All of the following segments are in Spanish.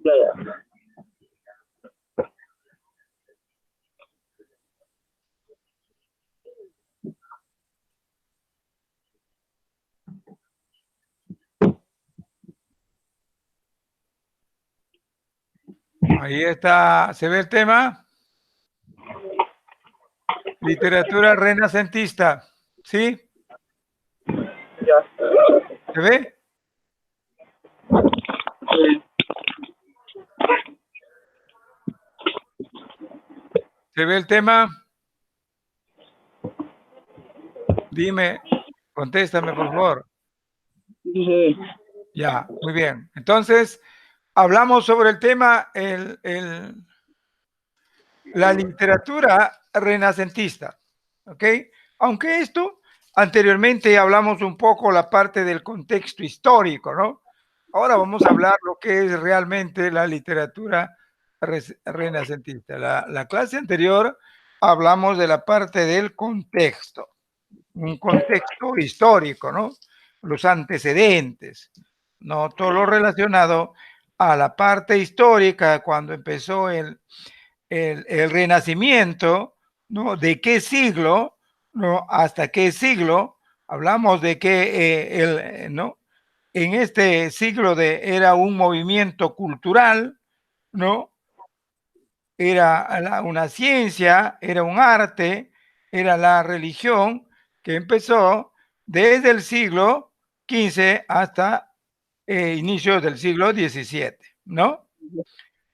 Ya, ya. Ahí está, ¿se ve el tema? Literatura renacentista, ¿sí? Ya. ¿Se ve? ¿Se ve el tema? Dime, contéstame, por favor. Sí. Ya, muy bien. Entonces, hablamos sobre el tema, la literatura renacentista, ¿ok? Aunque esto, anteriormente hablamos un poco la parte del contexto histórico, ¿no? Ahora vamos a hablar lo que es realmente la literatura renacentista. La clase anterior hablamos de la parte del contexto, un contexto histórico, ¿no? Los antecedentes, ¿no? Todo lo relacionado a la parte histórica cuando empezó el Renacimiento, ¿no? ¿De qué siglo, no? ¿Hasta qué siglo? Hablamos de que ¿no? En este siglo era un movimiento cultural, ¿no? Era una ciencia, era un arte, era la religión que empezó desde el siglo XV hasta inicios del siglo XVII, ¿no?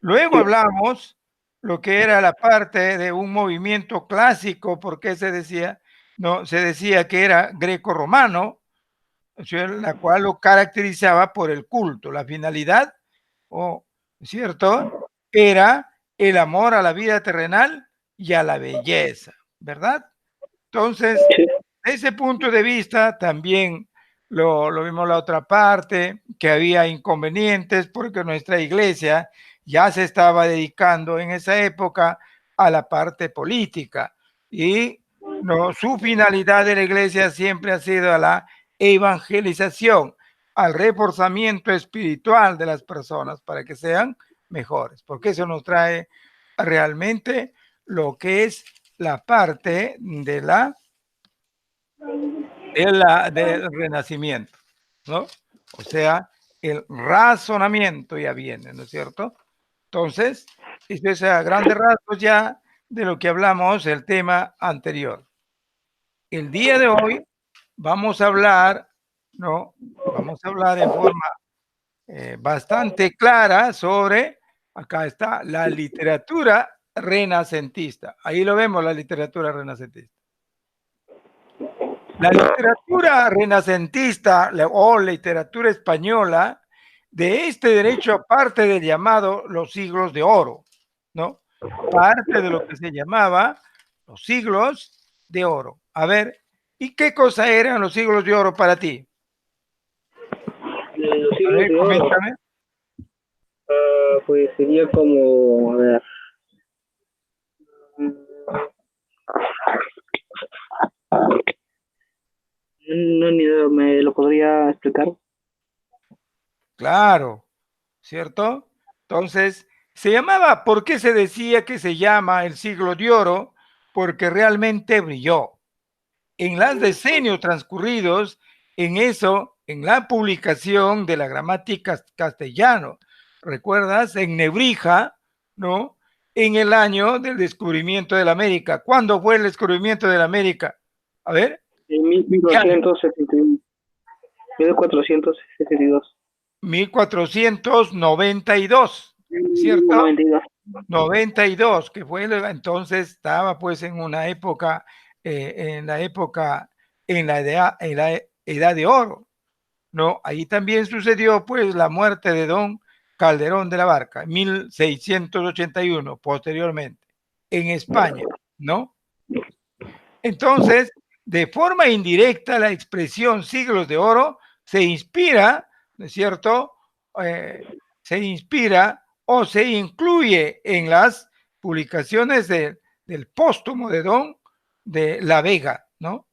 Luego hablamos lo que era la parte de un movimiento clásico, porque se decía, no, se decía que era greco-romano, la cual lo caracterizaba por el culto, la finalidad, ¿cierto? Era el amor a la vida terrenal y a la belleza, ¿verdad? Entonces, desde ese punto de vista, también lo vimos la otra parte, que había inconvenientes porque nuestra iglesia ya se estaba dedicando en esa época a la parte política y no, su finalidad de la iglesia siempre ha sido a la evangelización, al reforzamiento espiritual de las personas para que sean mejores, porque eso nos trae realmente lo que es la parte del renacimiento, ¿no? O sea, el razonamiento ya viene, ¿no es cierto? Entonces, esto es a grandes rasgos ya de lo que hablamos el tema anterior. El día de hoy vamos a hablar, ¿no? Vamos a hablar en forma bastante clara sobre, acá está, la literatura renacentista. Ahí lo vemos, la literatura renacentista. La literatura renacentista o literatura española de este derecho aparte del llamado los siglos de oro, ¿no? Parte de lo que se llamaba los siglos de oro. A ver, ¿y qué cosa eran los siglos de oro para ti? Los A siglos ver, de oro, coméntame. pues sería como, a ver, no, ni idea, ¿me lo podría explicar? Claro, ¿cierto? Entonces, se llamaba, ¿por qué se decía que se llama el siglo de oro? Porque realmente brilló. En los decenios transcurridos, en eso, en la publicación de la gramática castellano, ¿recuerdas? En Nebrija, ¿no? En el año del descubrimiento de la América. ¿Cuándo fue el descubrimiento de la América? A ver, En ¿qué año? 1471, 1472. 1492, ¿cierto? 92. 92, que fue entonces estaba pues en una época, en la época, en la edad de oro, ¿no? Ahí también sucedió pues la muerte de don Calderón de la Barca, 1681, posteriormente, en España, ¿no? Entonces, de forma indirecta, la expresión siglos de oro se inspira, ¿no es cierto? Se inspira o se incluye en las publicaciones del póstumo de Don de la Vega, ¿no?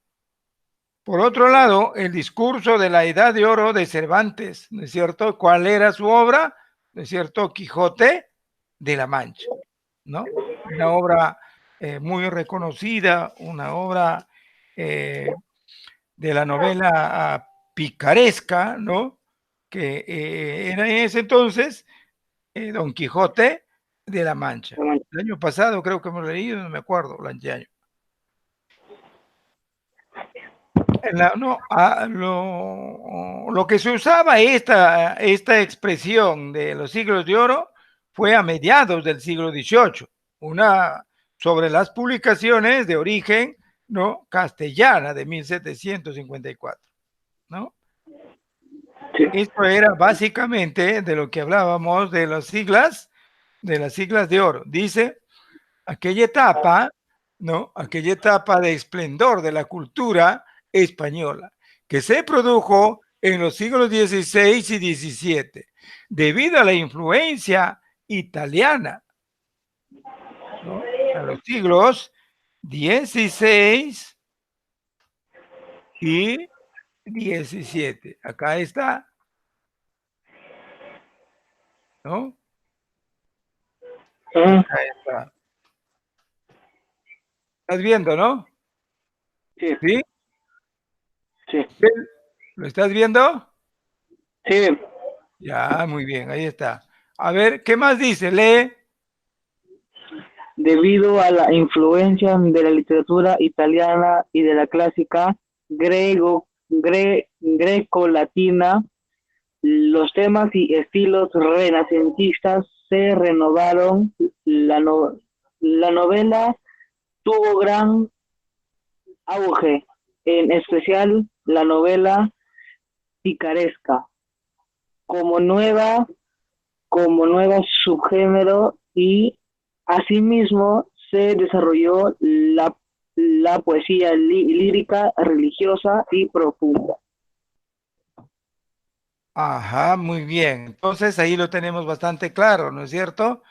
Por otro lado, el discurso de la Edad de Oro de Cervantes, ¿no es cierto? ¿Cuál era su obra? ¿no es cierto?, Quijote de la Mancha, ¿no? Una obra muy reconocida, una obra de la novela picaresca, ¿no? Que era en ese entonces Don Quijote de la Mancha. El año pasado creo que hemos leído, no me acuerdo, el año. Lo que se usaba esta expresión de los siglos de oro fue a mediados del siglo XVIII, sobre las publicaciones de origen, ¿no?, castellana de 1754, ¿no? Sí. Esto era básicamente de lo que hablábamos de las siglas de oro. Dice, aquella etapa, ¿no?, aquella etapa de esplendor de la cultura española que se produjo en los siglos XVI y XVII debido a la influencia italiana, ¿no?, a los siglos XVI y XVII. Acá está, ¿no? Acá está. ¿Estás viendo, no? Sí. ¿Sí? Sí. ¿Lo estás viendo? Sí. Ya, muy bien, ahí está. A ver, ¿qué más dice? Lee. Debido a la influencia de la literatura italiana y de la clásica greco-latina, los temas y estilos renacentistas se renovaron. La novela tuvo gran auge, en especial la novela picaresca, como nueva, subgénero, y asimismo se desarrolló la poesía lírica, religiosa y profunda. Ajá, muy bien. Entonces ahí lo tenemos bastante claro, ¿no es cierto?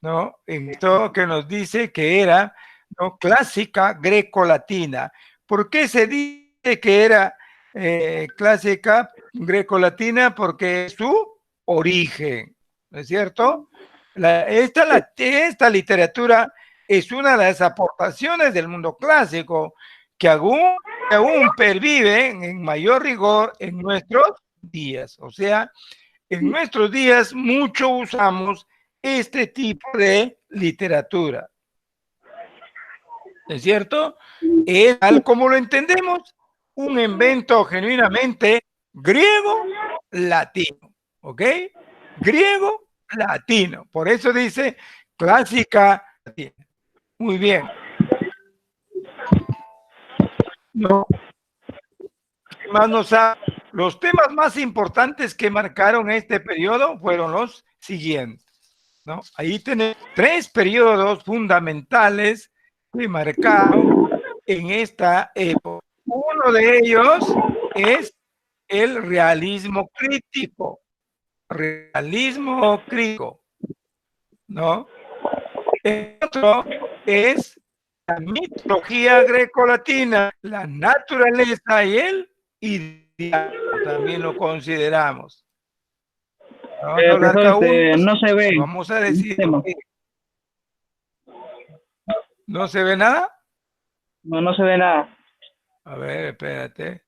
¿No? En esto que nos dice que era, ¿no?, clásica greco-latina. ¿Por qué se dice que era clásica greco-latina? Porque es su origen, ¿no es cierto? Esta literatura es una de las aportaciones del mundo clásico que aún perviven en mayor rigor en nuestros días. O sea, en nuestros días mucho usamos este tipo de literatura, ¿es cierto? Es, tal como lo entendemos, un invento genuinamente griego-latino, ¿ok? Griego-latino, por eso dice clásica latina. Muy bien. No, ¿qué más nos ha? Los temas más importantes que marcaron este periodo fueron los siguientes, ¿no? Ahí tenemos 3 periodos fundamentales que marcaron en esta época. Uno de ellos es el realismo crítico. Realismo crítico, ¿no? El otro es la mitología grecolatina, la naturaleza y el ideal, también lo consideramos. Vamos a hablar cada uno, No se ve. vamos a decir, ¿no se ve nada? No, no se ve nada. A ver, espérate.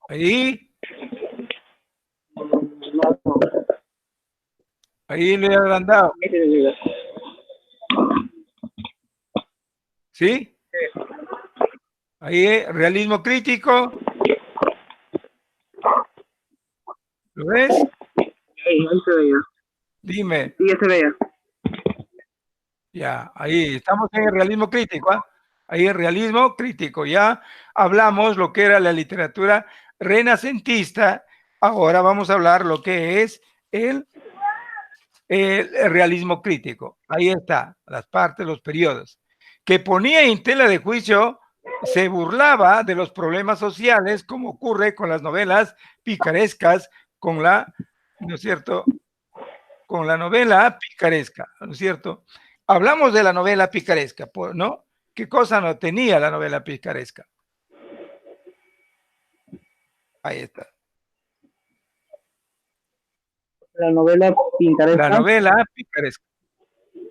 Ahí. Ahí le he agrandado. ¿Sí? Ahí, realismo crítico. ¿Lo ves? Ahí se veía. Dime. Sí, ya se veía. Ya, ahí estamos en el realismo crítico, ¿ah? Ahí el realismo crítico, ya hablamos lo que era la literatura renacentista, ahora vamos a hablar lo que es el realismo crítico. Ahí está, las partes, los periodos, que ponía en tela de juicio, se burlaba de los problemas sociales, como ocurre con las novelas picarescas, con la, ¿no es cierto?, con la novela picaresca, ¿no es cierto? Hablamos de la novela picaresca, ¿no? ¿Qué cosa no tenía la novela picaresca? Ahí está. La novela pintoresca. La novela picaresca.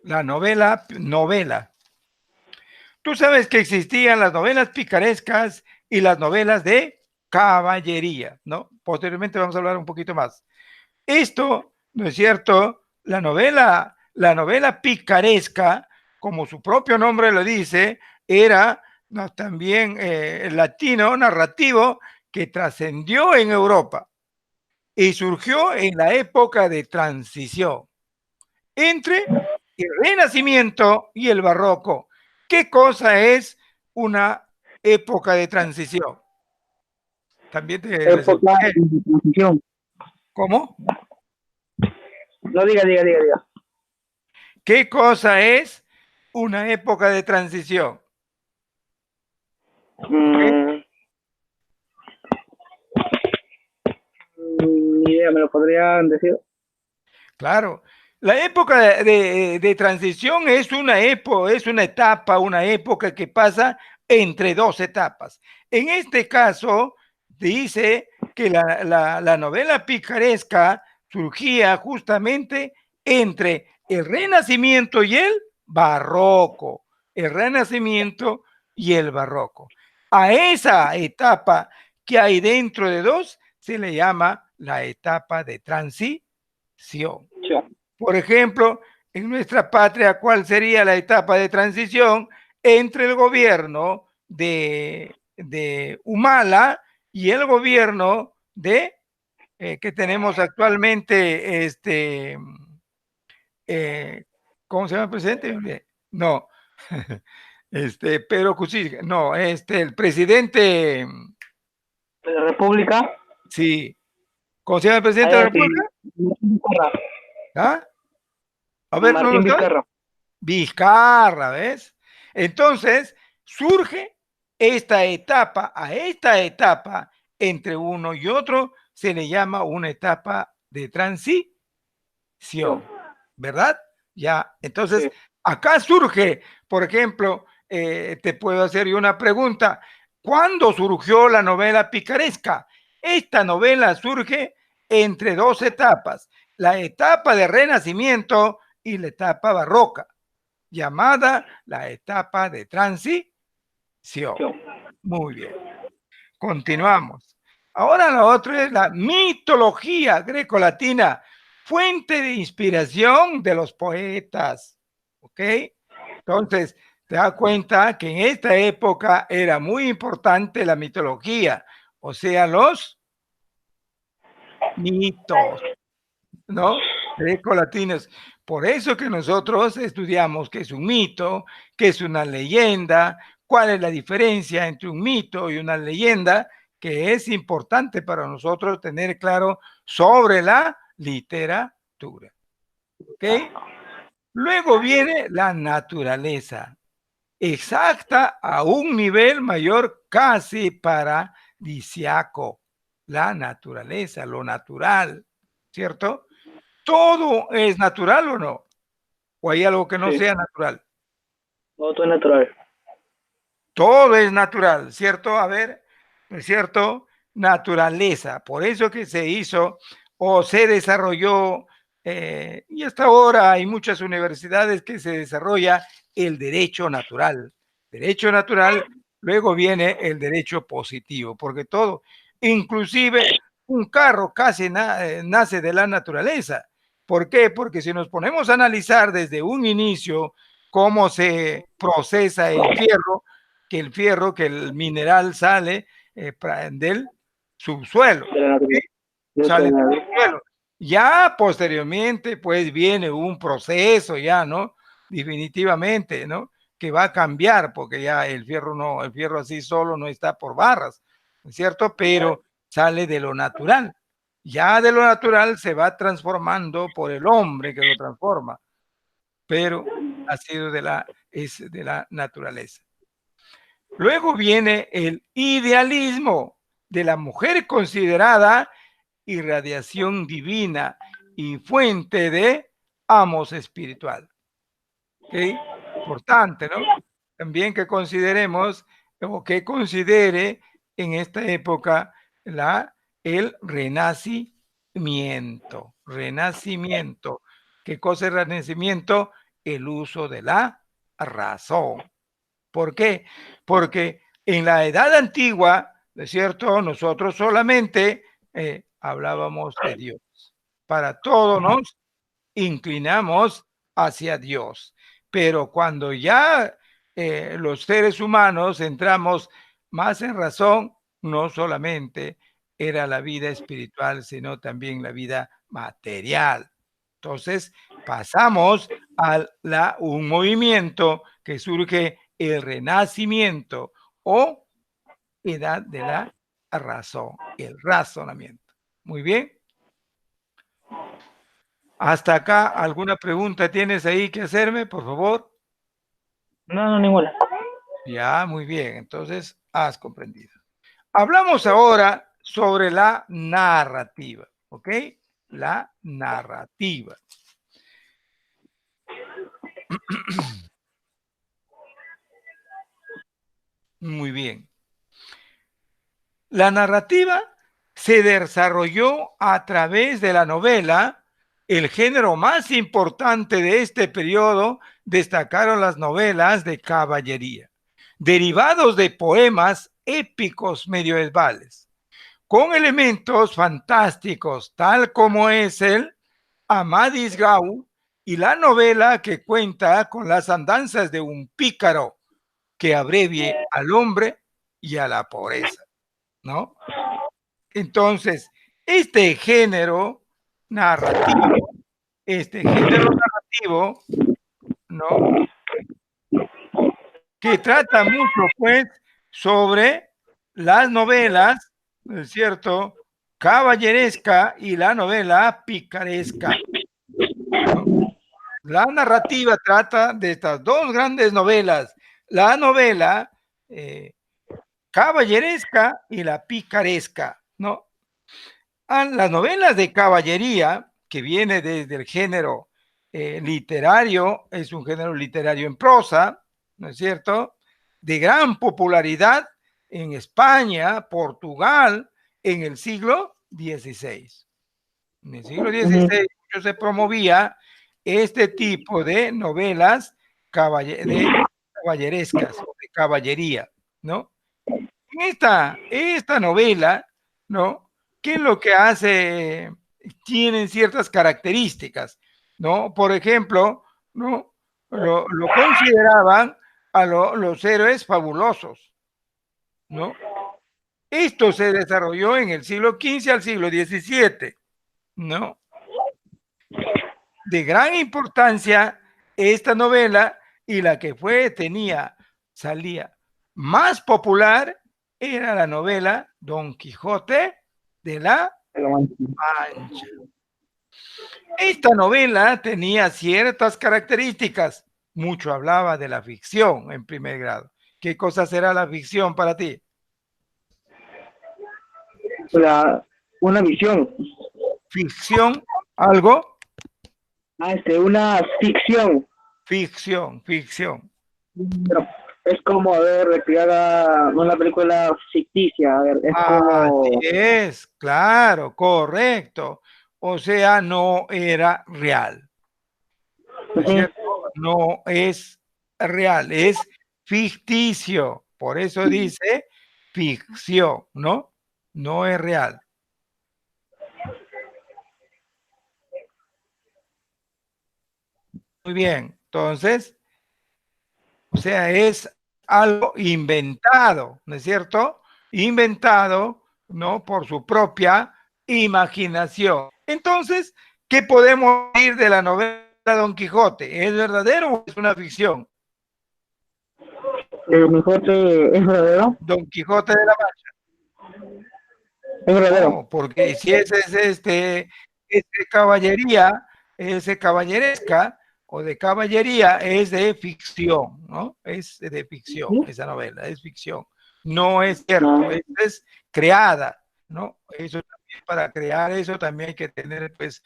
La novela. Tú sabes que existían las novelas picarescas y las novelas de caballería, ¿no? Posteriormente vamos a hablar un poquito más. Esto, ¿no es cierto? La novela picaresca, como su propio nombre lo dice, era no, también latino, narrativo, que trascendió en Europa y surgió en la época de transición entre el Renacimiento y el Barroco. ¿Qué cosa es una época de transición? También te les Época expliqué. de transición. ¿Cómo? No, diga. ¿Qué cosa es una época de transición? ¿Okay? Ni idea, ¿me lo podrían decir? Claro. La época de transición es una etapa, una época que pasa entre dos etapas. En este caso, dice que la novela picaresca surgía justamente entre el Renacimiento y el Barroco. El Renacimiento y el Barroco. A esa etapa que hay dentro de dos se le llama la etapa de transición. Por ejemplo, en nuestra patria, ¿cuál sería la etapa de transición entre el gobierno de Humala y el gobierno de que tenemos actualmente, ¿cómo se llama el presidente? No, Pedro Kuczynski, no, el presidente, ¿De la República? sí, ¿cómo se llama el presidente de la República? ¿Ah? A ver, ¿no lo Martín sabes? Vizcarra. Vizcarra, ¿ves? Entonces, surge a esta etapa entre uno y otro se le llama una etapa de transición, ¿verdad? Ya, entonces, Sí. acá surge, por ejemplo, te puedo hacer yo una pregunta. ¿Cuándo surgió la novela picaresca? Esta novela surge entre dos etapas, la etapa de Renacimiento y la etapa barroca, llamada la etapa de transición. Muy bien. Continuamos. Ahora lo otro es la mitología greco-latina, fuente de inspiración de los poetas. ¿Ok? Entonces, te das cuenta que en esta época era muy importante la mitología, o sea, los mitos, ¿no? Greco-latinos. Por eso que nosotros estudiamos qué es un mito, qué es una leyenda, cuál es la diferencia entre un mito y una leyenda, que es importante para nosotros tener claro sobre la literatura. ¿Ok? Luego viene la naturaleza, exacta a un nivel mayor casi paradisiaco. La naturaleza, lo natural, ¿cierto? ¿Todo es natural o no? ¿O hay algo que no Sí. sea natural? No, todo es natural. Todo es natural, ¿cierto? A ver, ¿no es cierto? Naturaleza. Por eso que se hizo o se desarrolló, y hasta ahora hay muchas universidades que se desarrolla el derecho natural. Derecho natural, luego viene el derecho positivo, porque todo, inclusive un carro casi nace de la naturaleza. ¿Por qué? Porque si nos ponemos a analizar desde un inicio cómo se procesa el fierro, que el mineral sale del subsuelo, De la ¿sí? naturaleza. Sale del subsuelo. Ya posteriormente, pues viene un proceso, ya, ¿no? Definitivamente, ¿no? Que va a cambiar, porque ya el fierro así solo no está por barras, ¿no es cierto? Pero sale de lo natural. Ya de lo natural se va transformando por el hombre que lo transforma, pero ha sido es de la naturaleza. Luego viene el idealismo de la mujer considerada irradiación divina y fuente de amos espiritual. ¿Ok? Importante, ¿no? También que consideremos o que considere en esta época el renacimiento. renacimiento. ¿Qué cosa es renacimiento? El uso de la razón. ¿Por qué? Porque en la edad antigua, ¿no es cierto? Nosotros solamente hablábamos de Dios. Para todo nos inclinamos hacia Dios. Pero cuando ya los seres humanos entramos más en razón, no solamente era la vida espiritual, sino también la vida material. Entonces pasamos a un movimiento que surge el renacimiento o edad de la razón, el razonamiento. Muy bien. Hasta acá, ¿alguna pregunta tienes ahí que hacerme, por favor? No, ninguna. Ya, muy bien. Entonces, has comprendido. Hablamos ahora sobre la narrativa, ¿ok? La narrativa. Muy bien. La narrativa se desarrolló a través de la novela. El género más importante de este periodo destacaron las novelas de caballería, derivados de poemas épicos medievales, con elementos fantásticos, tal como es el Amadís Gaul y la novela que cuenta con las andanzas de un pícaro que abrevie al hombre y a la pobreza, ¿no? Entonces, este género narrativo, ¿no? Que trata mucho, pues, sobre las novelas, ¿no es cierto?, caballeresca y la novela picaresca, ¿no? La narrativa trata de estas dos grandes novelas, la novela caballeresca y la picaresca, ¿no? Las novelas de caballería, que viene desde el género literario, es un género literario en prosa, ¿no es cierto?, de gran popularidad en España, Portugal, en el siglo XVI. En el siglo XVI se promovía este tipo de novelas caballerescas, de caballería, ¿no? Esta novela, ¿no? ¿Qué es lo que hace? Tienen ciertas características, ¿no? Por ejemplo, ¿no? Lo consideraban a los héroes fabulosos, ¿no? Esto se desarrolló en el siglo XV al siglo XVII, ¿no? De gran importancia esta novela, y la que salía más popular era la novela Don Quijote de la Mancha. Esta novela tenía ciertas características. Mucho hablaba de la ficción en primer grado. ¿Qué cosa será la ficción para ti? Una visión. ¿Ficción? ¿Algo? Una ficción. Ficción. Pero es como, a ver, recreada una película ficticia, a ver, es como... Así es, claro, correcto. O sea, no era real. ¿No es cierto? No es real, es ficticio. Por eso dice ficción, ¿no? No es real. Muy bien, entonces, o sea, es algo inventado, ¿no es cierto? Inventado, ¿no? Por su propia imaginación. Entonces, ¿qué podemos decir de la novela Don Quijote? ¿Es verdadero o es una ficción? ¿El Quijote es verdadero? Don Quijote de la Mancha. Es verdadero. No, porque si ese es caballería, ese caballeresca o de caballería es de ficción, ¿no? Es de ficción, esa novela es ficción. No es cierto, es creada, ¿no? Eso también, para crear eso también hay que tener pues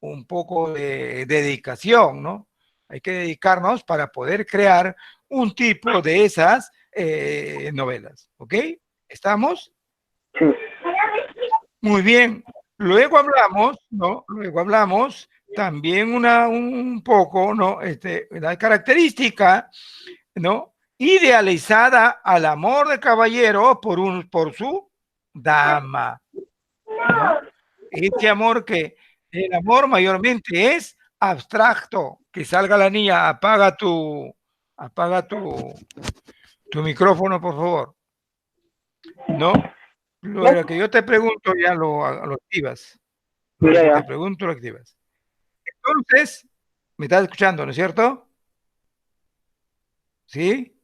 un poco de dedicación, ¿no? Hay que dedicarnos para poder crear un tipo de esas novelas, ¿ok? ¿Estamos? Sí. Muy bien. Luego hablamos, ¿no? Luego hablamos también un poco, ¿no? La característica, ¿no? Idealizada al amor de caballero por su dama, ¿no? Este amor que el amor mayormente es abstracto. Que salga la niña, apaga tu micrófono, por favor. ¿No? Lo que yo te pregunto ya lo activas. Lo Ya, que te ya. pregunto lo activas. Entonces, me estás escuchando, ¿no es cierto? ¿Sí?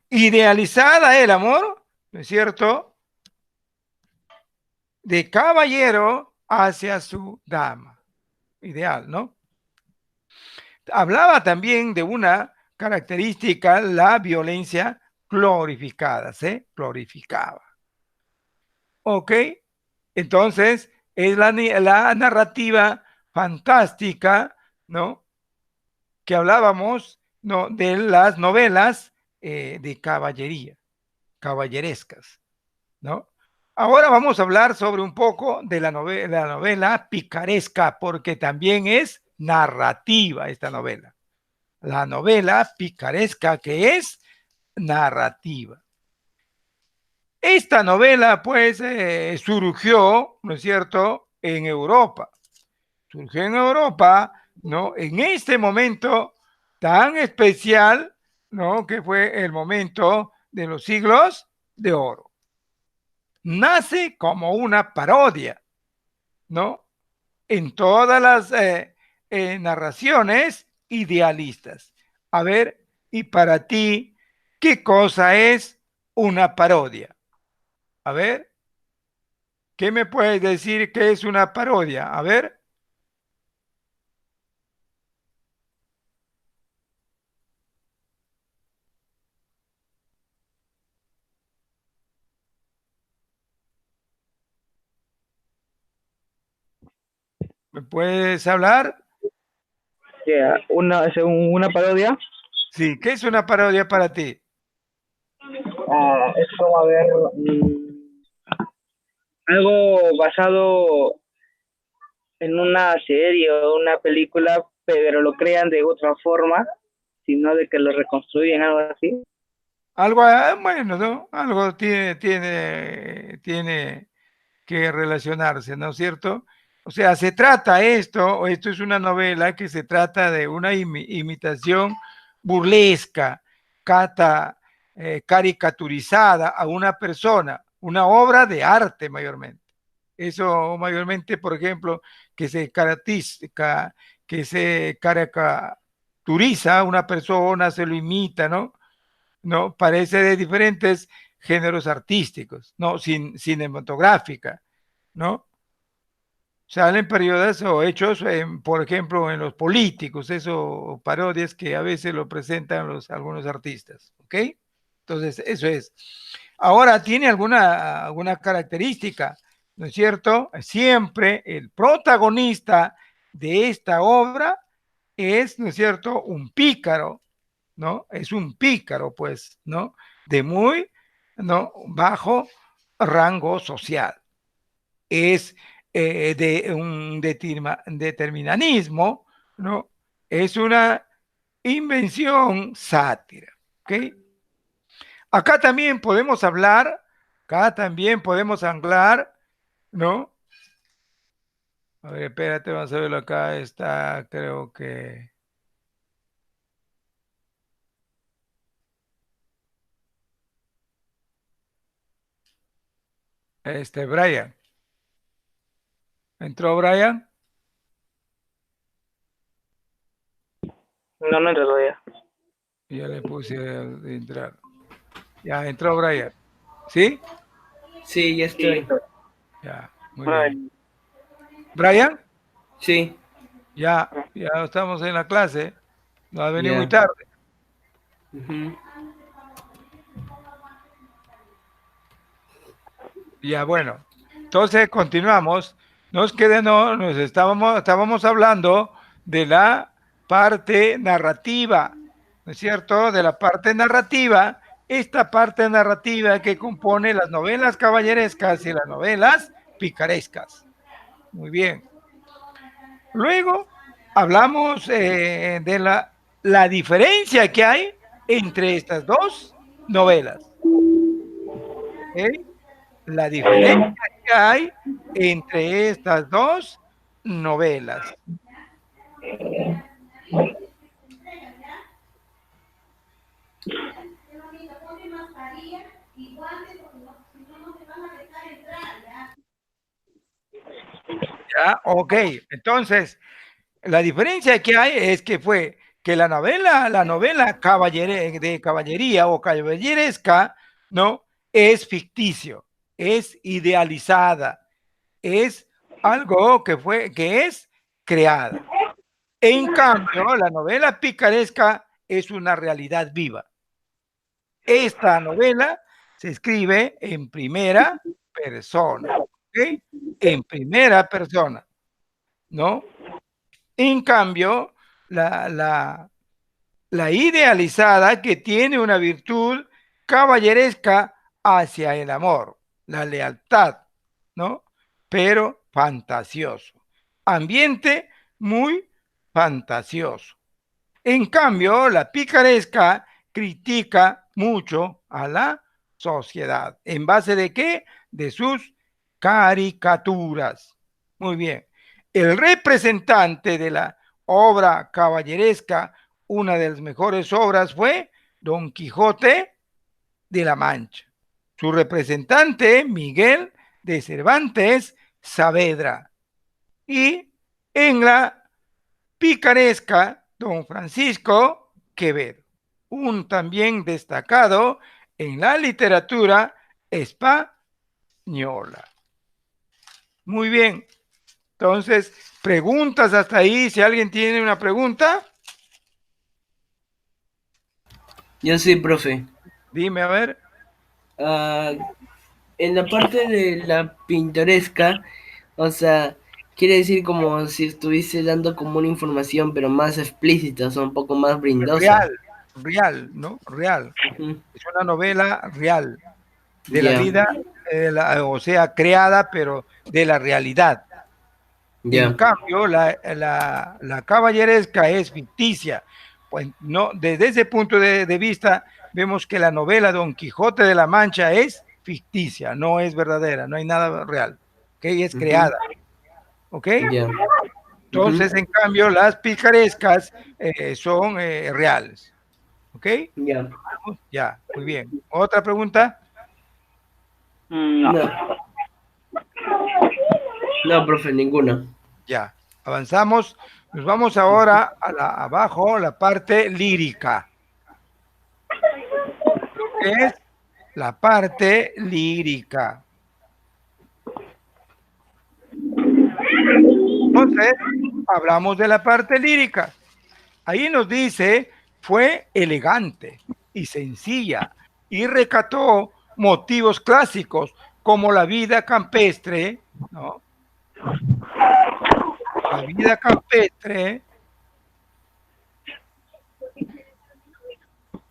Idealizada el amor, ¿no es cierto? De caballero hacia su dama. Ideal, ¿no? Hablaba también de una característica, la violencia glorificada, se glorificaba. ¿Ok? Entonces, es la narrativa fantástica, ¿no? Que hablábamos, ¿no? De las novelas de caballería, caballerescas, ¿no? Ahora vamos a hablar sobre un poco de la novela picaresca, porque también es narrativa esta novela. La novela picaresca que es narrativa. Esta novela, pues, surgió, ¿no es cierto?, en Europa. Surgió en Europa, ¿no? En este momento tan especial, ¿no? Que fue el momento de los siglos de oro. Nace como una parodia, ¿no? En todas las narraciones idealistas. A ver, y para ti, ¿qué cosa es una parodia? A ver, ¿qué me puedes decir que es una parodia? A ver, ¿me puedes hablar? Ya, una parodia. Sí, ¿qué es una parodia para ti? Es como, a ver, algo basado en una serie o una película, pero lo crean de otra forma, sino de que lo reconstruyen, algo así. Algo, bueno, ¿no? Algo tiene que relacionarse, ¿no es cierto? O sea, se trata esto, o esto es una novela que se trata de una imitación burlesca, caricaturizada a una persona, una obra de arte mayormente. Eso mayormente, por ejemplo, que se caricaturiza a una persona, se lo imita, ¿no? ¿No? Parece de diferentes géneros artísticos, ¿no? Cinematográfica, ¿no? Salen periodos o hechos, por ejemplo, en los políticos, eso, parodias que a veces lo presentan algunos artistas, ¿ok? Entonces, eso es. Ahora, ¿tiene alguna característica? ¿No es cierto? Siempre el protagonista de esta obra es, ¿no es cierto?, un pícaro, ¿no? Es un pícaro, pues, ¿no? De muy, ¿no? Bajo rango social. Es de un determinismo, ¿no? Es una invención sátira, ¿ok? Acá también podemos hablar, ¿no? A ver, espérate, vamos a verlo acá, está, creo que, Brian. ¿Entró Brian? No, no todavía. Ya le puse de entrar. Ya entró Brian. ¿Sí? Sí, ya Sí, estoy. Ya, muy bien. Brian, Sí, ya estamos en la clase. No ha venido muy ya. tarde. Ujú. Ya, bueno. Entonces continuamos. Estábamos hablando de la parte narrativa, ¿no es cierto? De la parte narrativa. Esta parte narrativa que compone las novelas caballerescas y las novelas picarescas. Muy bien. Luego hablamos de la diferencia que hay entre estas dos novelas. ¿Ok? La diferencia que hay entre estas dos novelas. Ya, ok. Entonces, la diferencia que hay es que fue que la novela de caballería o caballeresca, ¿no? Es ficticio, es idealizada, es algo que es creada. En cambio, la novela picaresca es una realidad viva. Esta novela se escribe en primera persona, ¿ok? En primera persona, ¿no? En cambio, la idealizada que tiene una virtud caballeresca hacia el amor, la lealtad, ¿no? Pero fantasioso. Ambiente muy fantasioso. En cambio, la picaresca critica mucho a la sociedad. ¿En base de qué? De sus caricaturas. Muy bien. El representante de la obra caballeresca, una de las mejores obras fue Don Quijote de la Mancha. Su representante, Miguel de Cervantes Saavedra. Y en la picaresca, Don Francisco Quevedo, un también destacado en la literatura española. Muy bien. Entonces, preguntas hasta ahí. Si alguien tiene una pregunta, Yo sí, profe. dime a ver. En la parte de la pintoresca, o sea, quiere decir como si estuviese dando como una información, pero más explícita, o sea, un poco más brindosa. Real, ¿no? Real. Ujú. Es una novela real de la Ya, vida, o sea, creada, pero de la realidad. En ya. cambio, la caballeresca es ficticia. Pues no, desde ese punto de vista, vemos que la novela Don Quijote de la Mancha es ficticia, no es verdadera, no hay nada real, ¿ok? Es Ujú. creada, ¿ok? Ya. Ujú. Entonces, en cambio, las picarescas son reales, ¿ok? Ya. Ya, muy bien. ¿Otra pregunta? No. No, no, profe, ninguna. Ya, avanzamos. Nos vamos ahora abajo, la parte lírica. ¿Qué es? La parte lírica. Entonces, hablamos de la parte lírica. Ahí nos dice, fue elegante y sencilla y recató motivos clásicos como la vida campestre, ¿no? La vida campestre,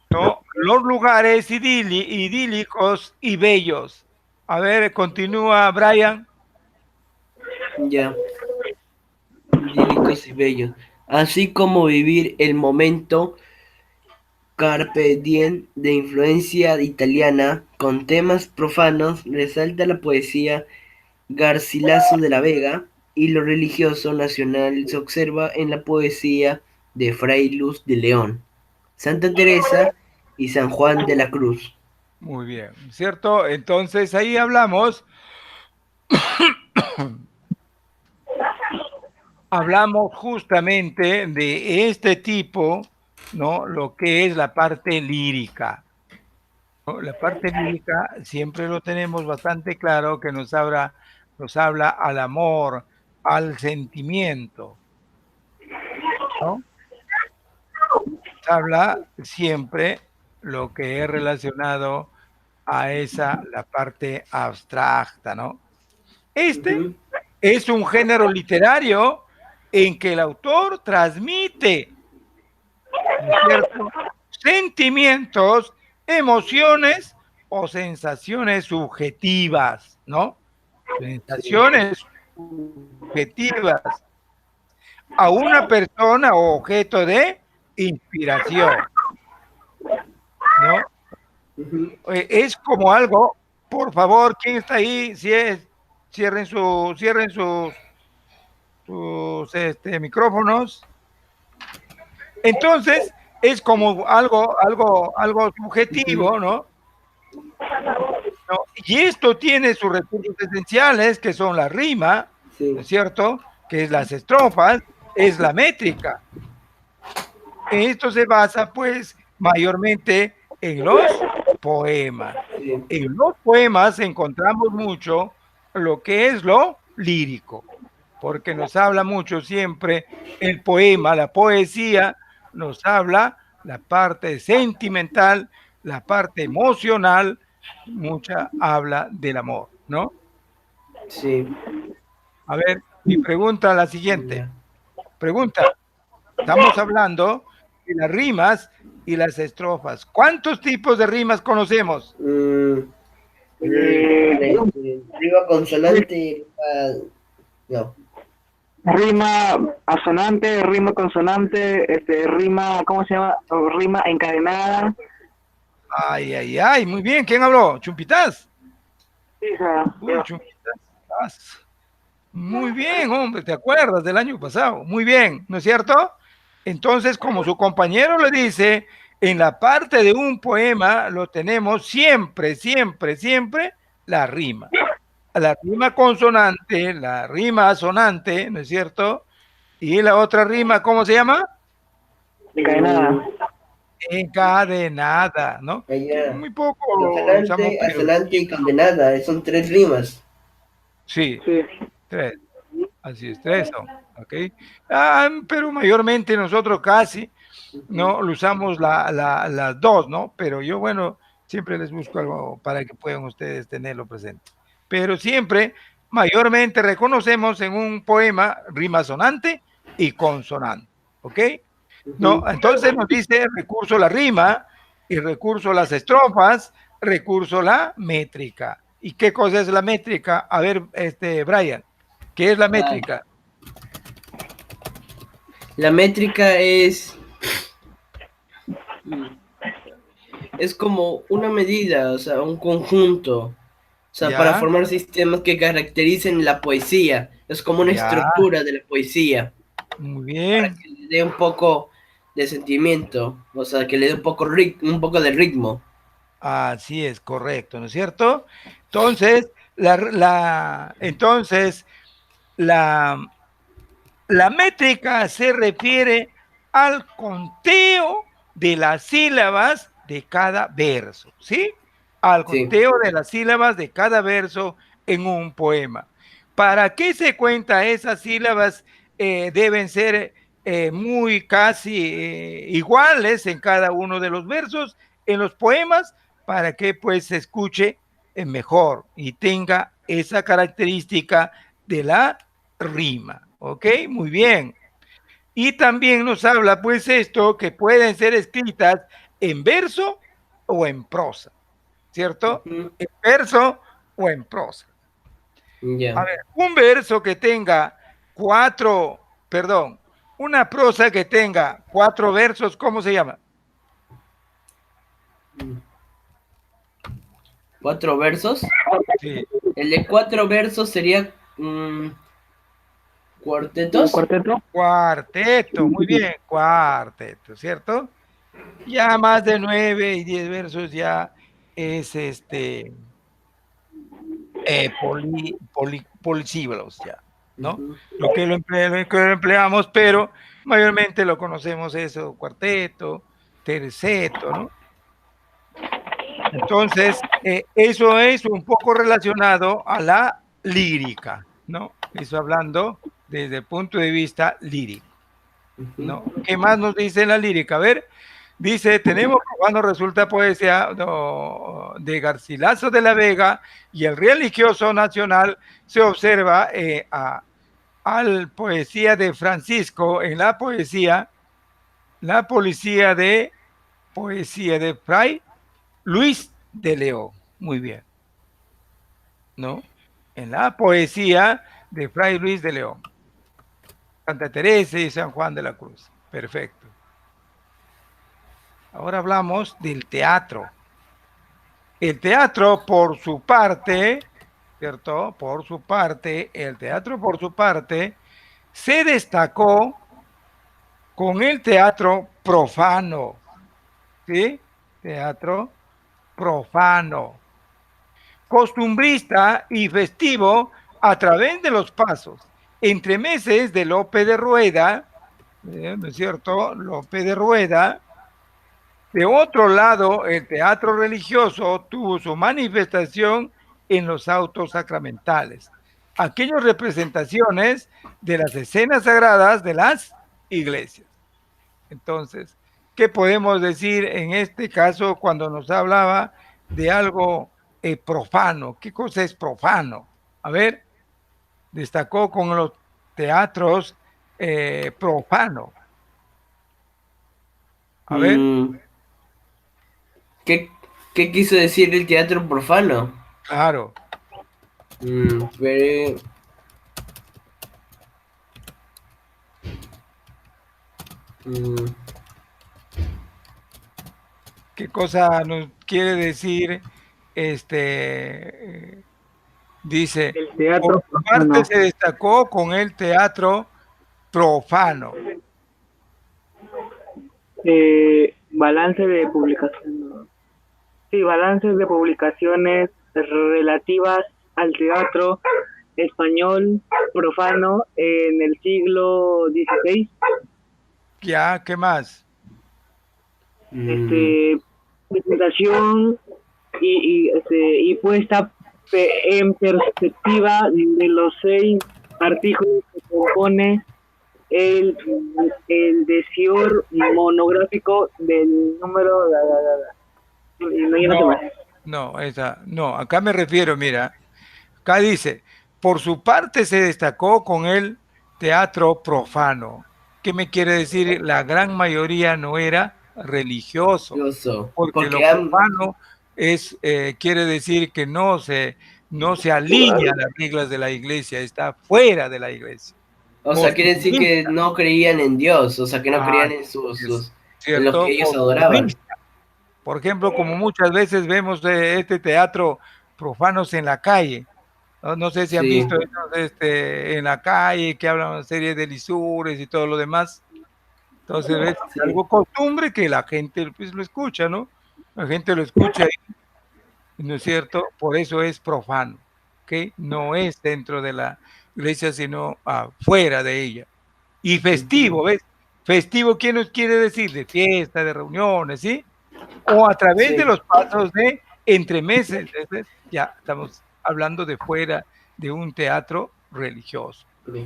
¿no? Los lugares idílicos y bellos. A ver, continúa Brian. Ya. Idílicos y bellos. Así como vivir el momento Carpe diem de influencia italiana, con temas profanos, resalta la poesía Garcilaso de la Vega y lo religioso nacional se observa en la poesía de Fray Luz de León, Santa Teresa y San Juan de la Cruz. Muy bien, ¿cierto? Entonces ahí hablamos justamente de este tipo, ¿no? Lo que es la parte lírica, ¿no? La parte lírica siempre lo tenemos bastante claro que nos habla al amor, al sentimiento, ¿no? Habla siempre lo que es relacionado a la parte abstracta, ¿no? Este Ujú. es un género literario en que el autor transmite, ¿no es cierto?, sentimientos, emociones o sensaciones subjetivas, ¿no? Sensaciones subjetivas a una persona o objeto de inspiración, ¿no? Es como algo, por favor, ¿quién está ahí? Si es, cierren sus micrófonos. Entonces, es como algo subjetivo, ¿no? ¿No? Y esto tiene sus recursos esenciales, que son la rima, ¿no es cierto? Que es las estrofas, es la métrica. Esto se basa, pues, mayormente en los poemas. En los poemas encontramos mucho lo que es lo lírico, porque nos habla mucho siempre el poema, la poesía, nos habla la parte sentimental, la parte emocional, mucha habla del amor, ¿no? Sí. A ver, mi pregunta la siguiente. Pregunta, estamos hablando de las rimas y las estrofas. ¿Cuántos tipos de rimas conocemos? Rima consonante, no. Rima asonante, rima consonante, rima, ¿cómo se llama? O rima encadenada. Ay, ay, ay, muy bien. ¿Quién habló? ¿Chumpitas? Sí, o sea, Uy, Chumpitas. Muy bien, hombre, ¿te acuerdas del año pasado? Muy bien, ¿no es cierto? Entonces, como su compañero le dice, en la parte de un poema lo tenemos siempre, siempre, siempre la rima. La rima consonante, la rima asonante, ¿no es cierto? Y la otra rima, ¿cómo se llama? encadenada. Encadenada, ¿no? Que muy poco lo usamos, Consonante, pero asonante y condenada, son 3 rimas. sí, Sí. 3. Así es, 3 son, ¿ok? Pero mayormente nosotros casi no lo usamos las 2, ¿no? Pero yo, bueno, siempre les busco algo para que puedan ustedes tenerlo presente. Pero siempre, mayormente reconocemos en un poema rima sonante y consonante, ¿ok? No, entonces nos dice recurso la rima y recurso las estrofas, recurso la métrica. ¿Y qué cosa es la métrica? A ver, Brian, ¿qué es la métrica? La métrica es como una medida, o sea, un conjunto, o sea, para Ya, formar sistemas que caractericen la poesía. Es como una ya, estructura de la poesía, muy para bien. que le dé un poco de sentimiento, o sea, que le dé un poco de ritmo. Así es, correcto, ¿no es cierto? Entonces, entonces, la, la métrica se refiere al conteo de las sílabas de cada verso, ¿sí? Al Sí. conteo de las sílabas de cada verso en un poema. ¿Para qué se cuenta esas sílabas? Deben ser muy casi iguales en cada uno de los versos en los poemas para que pues se escuche mejor y tenga esa característica de la rima. ¿Ok? Muy bien. Y también nos habla, pues, esto que pueden ser escritas en verso o en prosa, ¿cierto? En verso o en prosa. A Ya. ver, un verso que tenga una prosa que tenga 4 versos, ¿cómo se llama? 4 versos. Sí. El de 4 versos sería ¿Un cuartetos. cuarteto? Cuarteto, muy bien, cuarteto, ¿cierto? Ya más de 9 y 10 versos ya es polisílabos ya, ¿no? Lo que lo empleamos, pero mayormente lo conocemos eso, cuarteto, terceto, ¿no? Entonces, eso es un poco relacionado a la lírica, ¿no? Eso hablando desde el punto de vista lírico, ¿no? ¿Qué más nos dice la lírica? A ver, dice, tenemos cuando resulta poesía de Garcilaso de la Vega y el religioso nacional se observa al poesía de Francisco en la poesía de Fray Luis de León. Muy bien, ¿no? en la poesía de Fray Luis de León, Santa Teresa y San Juan de la Cruz. Perfecto. Ahora hablamos del teatro. El teatro, por su parte, ¿cierto? Por su parte, el teatro, por su parte, se destacó con el teatro profano, ¿sí? Teatro profano, costumbrista y festivo a través de los pasos, entremeses de Lope de Rueda, ¿no es cierto? Lope de Rueda. De otro lado, el teatro religioso tuvo su manifestación en los autos sacramentales, aquellas representaciones de las escenas sagradas de las iglesias. Entonces, ¿qué podemos decir en este caso cuando nos hablaba de algo profano? ¿Qué cosa es profano? A ver, destacó con los teatros profanos. A ver, ¿Qué, qué quiso decir el teatro profano? claro. Pero, ¿Qué cosa nos quiere decir? Dice, El teatro por su parte profano. se destacó con el teatro profano. Balance de publicación. Sí, balances de publicaciones relativas al teatro español profano en el siglo XVI. Ya, ¿qué más? Presentación y puesta en perspectiva de los 6 artículos que compone el desior monográfico del número No, acá me refiero, mira, acá dice, por su parte se destacó con el teatro profano. ¿Qué me quiere decir? La gran mayoría no era religioso, porque lo porque profano quiere decir que no se alinea a las reglas de la iglesia, está fuera de la iglesia. o sea, quiere decir que no creían en Dios, o sea, que no creían en en lo que ¿cierto? ellos adoraban. Por ejemplo, como muchas veces vemos este teatro profanos en la calle. No sé si han Sí, visto en la calle que hablan una serie de lisures y todo lo demás. Entonces, es sí. algo costumbre que la gente pues, lo escucha, ¿no? La gente lo escucha, ¿no es cierto? Por eso es profano, ¿ok? No es dentro de la iglesia, sino fuera de ella. Y festivo, ¿ves? Festivo, ¿qué nos quiere decir? De fiesta, de reuniones, ¿sí? O a través de Sí. los pasos de entremeses. Ya estamos hablando de fuera de un teatro religioso.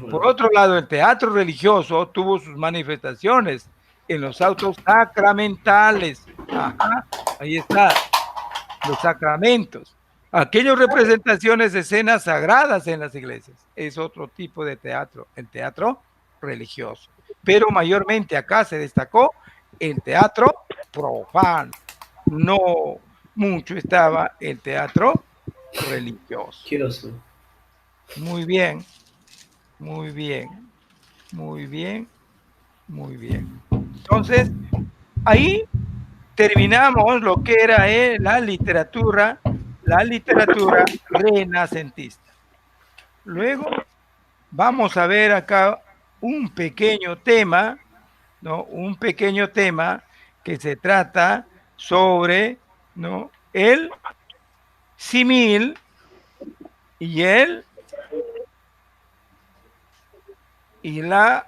Por otro lado, el teatro religioso tuvo sus manifestaciones en los autos sacramentales. Ajá, ahí está, los sacramentos. Aquellas representaciones de escenas sagradas en las iglesias. Es otro tipo de teatro, el teatro religioso. Pero mayormente acá se destacó el teatro profano. No mucho estaba el teatro religioso. Muy bien, muy bien, muy bien, muy bien. Entonces, ahí terminamos lo que era la literatura renacentista. Luego vamos a ver acá un pequeño tema, ¿no? Un pequeño tema que se trata sobre, ¿no? El símil y la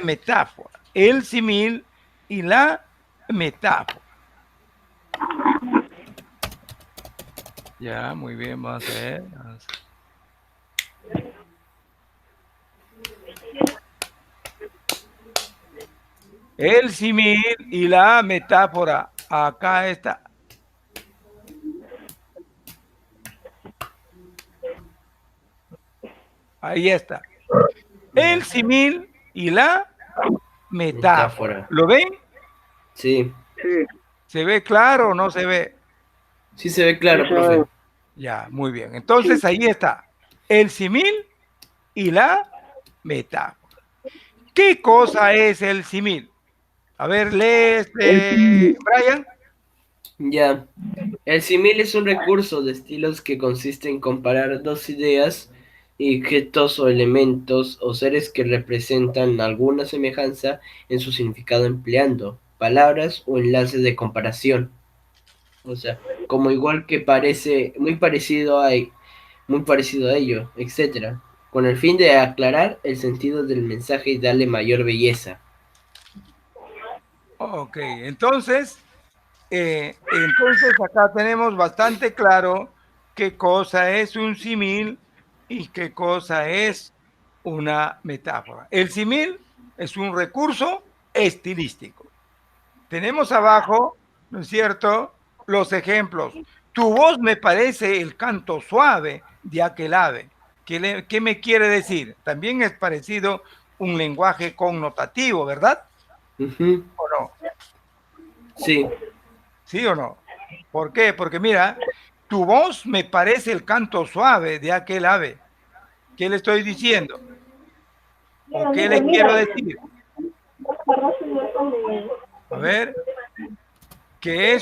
metáfora. El símil y la metáfora. Ya, muy bien, vamos a ver. El símil y la metáfora. Acá está. Ahí está. El símil y la metáfora. ¿Lo ven? Sí. ¿Se ve claro o no se ve? Sí se ve claro, profe. Ya, muy bien. Entonces ahí está. el símil y la metáfora. ¿Qué cosa es el símil? A ver, lee Brian. Ya. El símil es un recurso de estilos que consiste en comparar dos ideas, objetos o elementos o seres que representan alguna semejanza en su significado empleando palabras o enlaces de comparación. O sea, como igual que parece muy parecido a ello, etcétera, con el fin de aclarar el sentido del mensaje y darle mayor belleza. Ok, entonces acá tenemos bastante claro qué cosa es un símil y qué cosa es una metáfora. El símil es un recurso estilístico. Tenemos abajo, ¿no es cierto?, los ejemplos. Tu voz me parece el canto suave de aquel ave. ¿Qué me quiere decir? También es parecido un lenguaje connotativo, ¿verdad? Ujú. ¿O no? Sí, ¿Sí o no? ¿Por qué? Porque mira, tu voz me parece el canto suave de aquel ave. ¿Qué le estoy diciendo? ¿O qué le quiero decir? A ver, que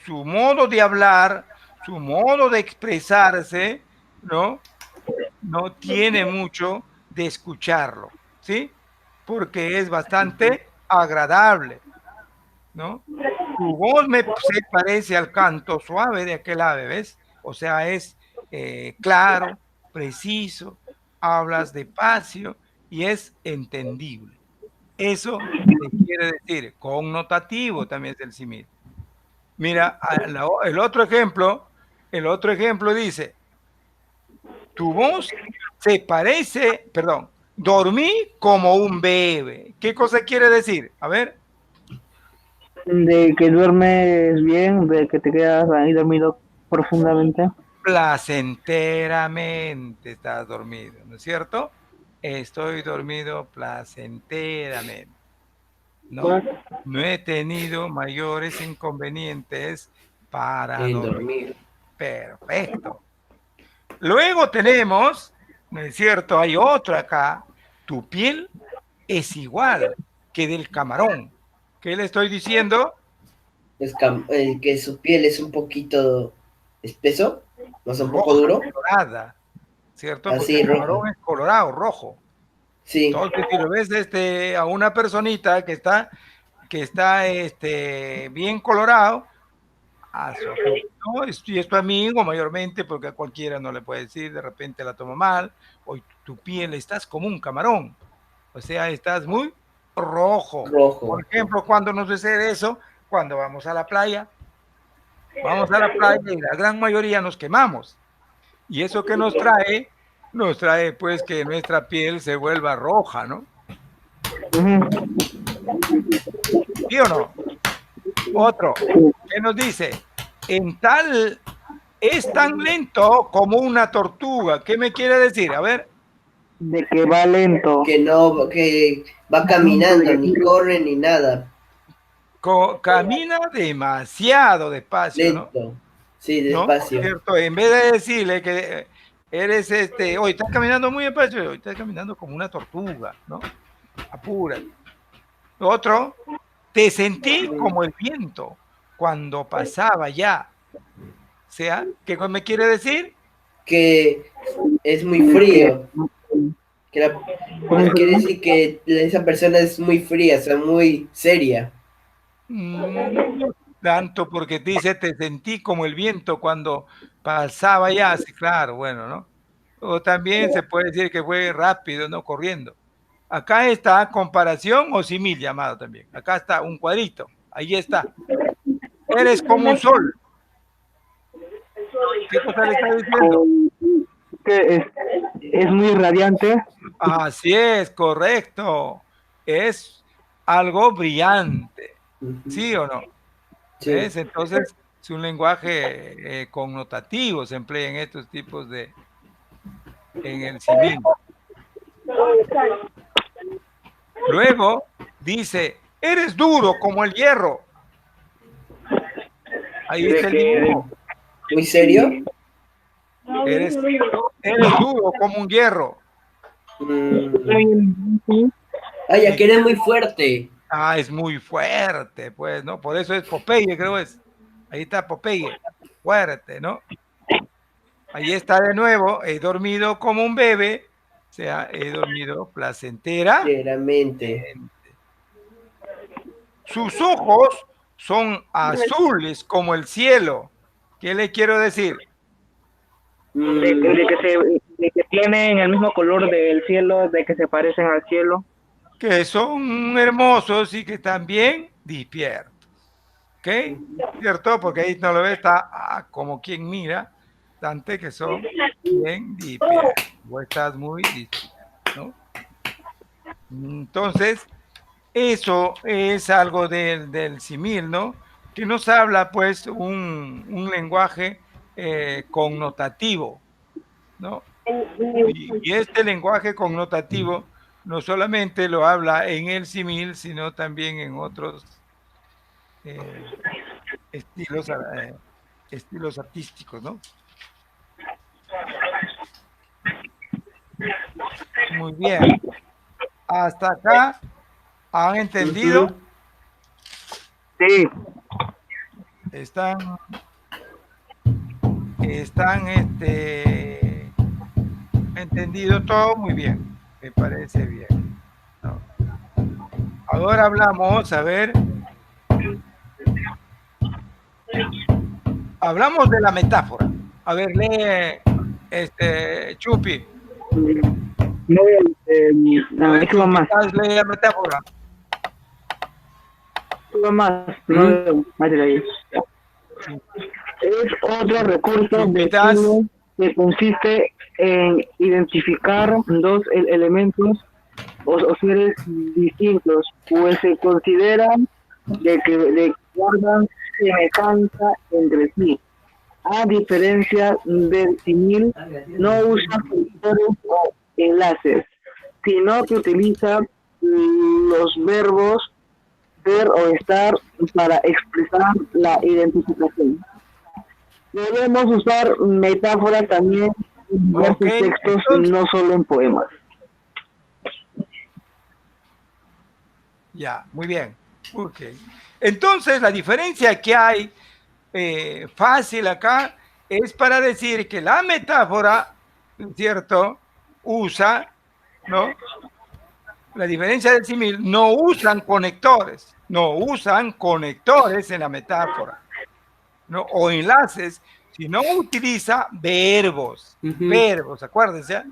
su modo de hablar, su modo de expresarse, ¿no? No tiene mucho de escucharlo, ¿sí? Porque es bastante agradable, ¿no? Tu voz se parece al canto suave de aquel ave, ¿ves? O sea, es claro, preciso, hablas despacio y es entendible. Eso te quiere decir, connotativo también es el símil. Mira, el otro ejemplo dice, tu voz se parece, perdón, dormí como un bebé. ¿Qué cosa quiere decir? A ver, De que duermes bien, de que te quedas ahí dormido profundamente. placenteramente estás dormido, ¿no es cierto? Estoy dormido placenteramente, ¿no? No he tenido mayores inconvenientes para en dormir. dormir. Perfecto. Luego tenemos, ¿no es cierto? Hay otro acá. Tu piel es igual que del camarón. ¿Qué le estoy diciendo? Que su piel es un poquito espeso, o sea, un poco Roja, duro, colorada, ¿cierto? Porque así el rojo. camarón es colorado, rojo. Sí, Entonces, si lo ves a una personita que está bien colorado, ¿no? Y es tu amigo mayormente, porque a cualquiera no le puede decir, de repente la toma mal, o tu piel estás como un camarón, o sea, estás muy rojo. Por rojo. ejemplo, cuando nos sucede eso, cuando vamos a la playa y la gran mayoría nos quemamos. Y eso que nos trae pues que nuestra piel se vuelva roja, ¿no? Ujú. ¿Sí o no? Otro, ¿qué nos dice? Es tan lento como una tortuga. ¿Qué me quiere decir? A ver, De que va lento. Que no, que va Lento de caminando, que ni corre ni nada. camina demasiado despacio, ¿no? Lento. Sí, ¿No? despacio. ¿Cierto? En vez de decirle que eres hoy estás caminando muy despacio, hoy estás caminando como una tortuga, ¿no? Apúrate. Otro, te sentí como el viento cuando pasaba ya. O sea, ¿qué me quiere decir? Que es muy De que, frío. Que A ver, quiere decir que esa persona es muy fría, o sea, muy seria. no tanto porque dice, te sentí como el viento cuando pasaba ya, sí, claro, bueno, ¿no? O también se puede decir que fue rápido, ¿no? Corriendo. Acá está comparación o símil llamado también. Acá está un cuadrito. Ahí está. Eres como un sol. ¿Qué cosa le está diciendo? que es muy radiante. Así es, correcto. Es algo brillante. Ujú. ¿Sí o no? Sí. ¿Ves? Entonces, es un lenguaje connotativo, se emplea en estos tipos en el símil. Luego dice, eres duro como el hierro. Ahí De está el que dibujo. muy serio. Eres duro como un hierro. Ay, aquí eres muy fuerte. Ah, es muy fuerte, pues, ¿no? Por eso es Popeye, creo es. Ahí está Popeye, fuerte, ¿no? Ahí está de nuevo, he dormido como un bebé, o sea, he dormido placentera. Claramente. Sus ojos son azules como el cielo. ¿Qué le quiero decir? De que tienen el mismo color del cielo, de que se parecen al cielo. Que son hermosos y que están bien despiertos. ¿Ok? ¿Cierto? Porque ahí no lo ve, está como quien mira, Dante, que son bien despiertos. Vos estás muy despierto, ¿no? Entonces, eso es algo del simil, ¿no? Que nos habla, pues, un lenguaje connotativo, ¿no? Y este lenguaje connotativo no solamente lo habla en el simil, sino también en otros estilos, estilos artísticos, ¿no? Muy bien. Hasta acá, ¿han entendido? Sí. Están entendido todo muy bien. Me parece bien, ¿no? Ahora hablamos, a ver. Hablamos de la metáfora. A ver, lee, Chupi. No, no, suba más. Lee la metáfora. Suba más. No, más de ahí. Es otro recurso de estilo que consiste en identificar dos elementos o seres distintos, pues se consideran de que guardan semejanza entre sí. A diferencia del simil, no usa factores o enlaces, sino que utiliza los verbos ser o estar para expresar la identificación. Podemos usar metáforas también en diversos textos, entonces, no solo en poemas. Ya, muy bien. Okay. Entonces, la diferencia que hay fácil acá es para decir que la metáfora, ¿cierto? Usa, ¿no? La diferencia del simil, no usan conectores, en la metáfora, ¿no? O enlaces, sino utiliza verbos, verbos, acuérdense.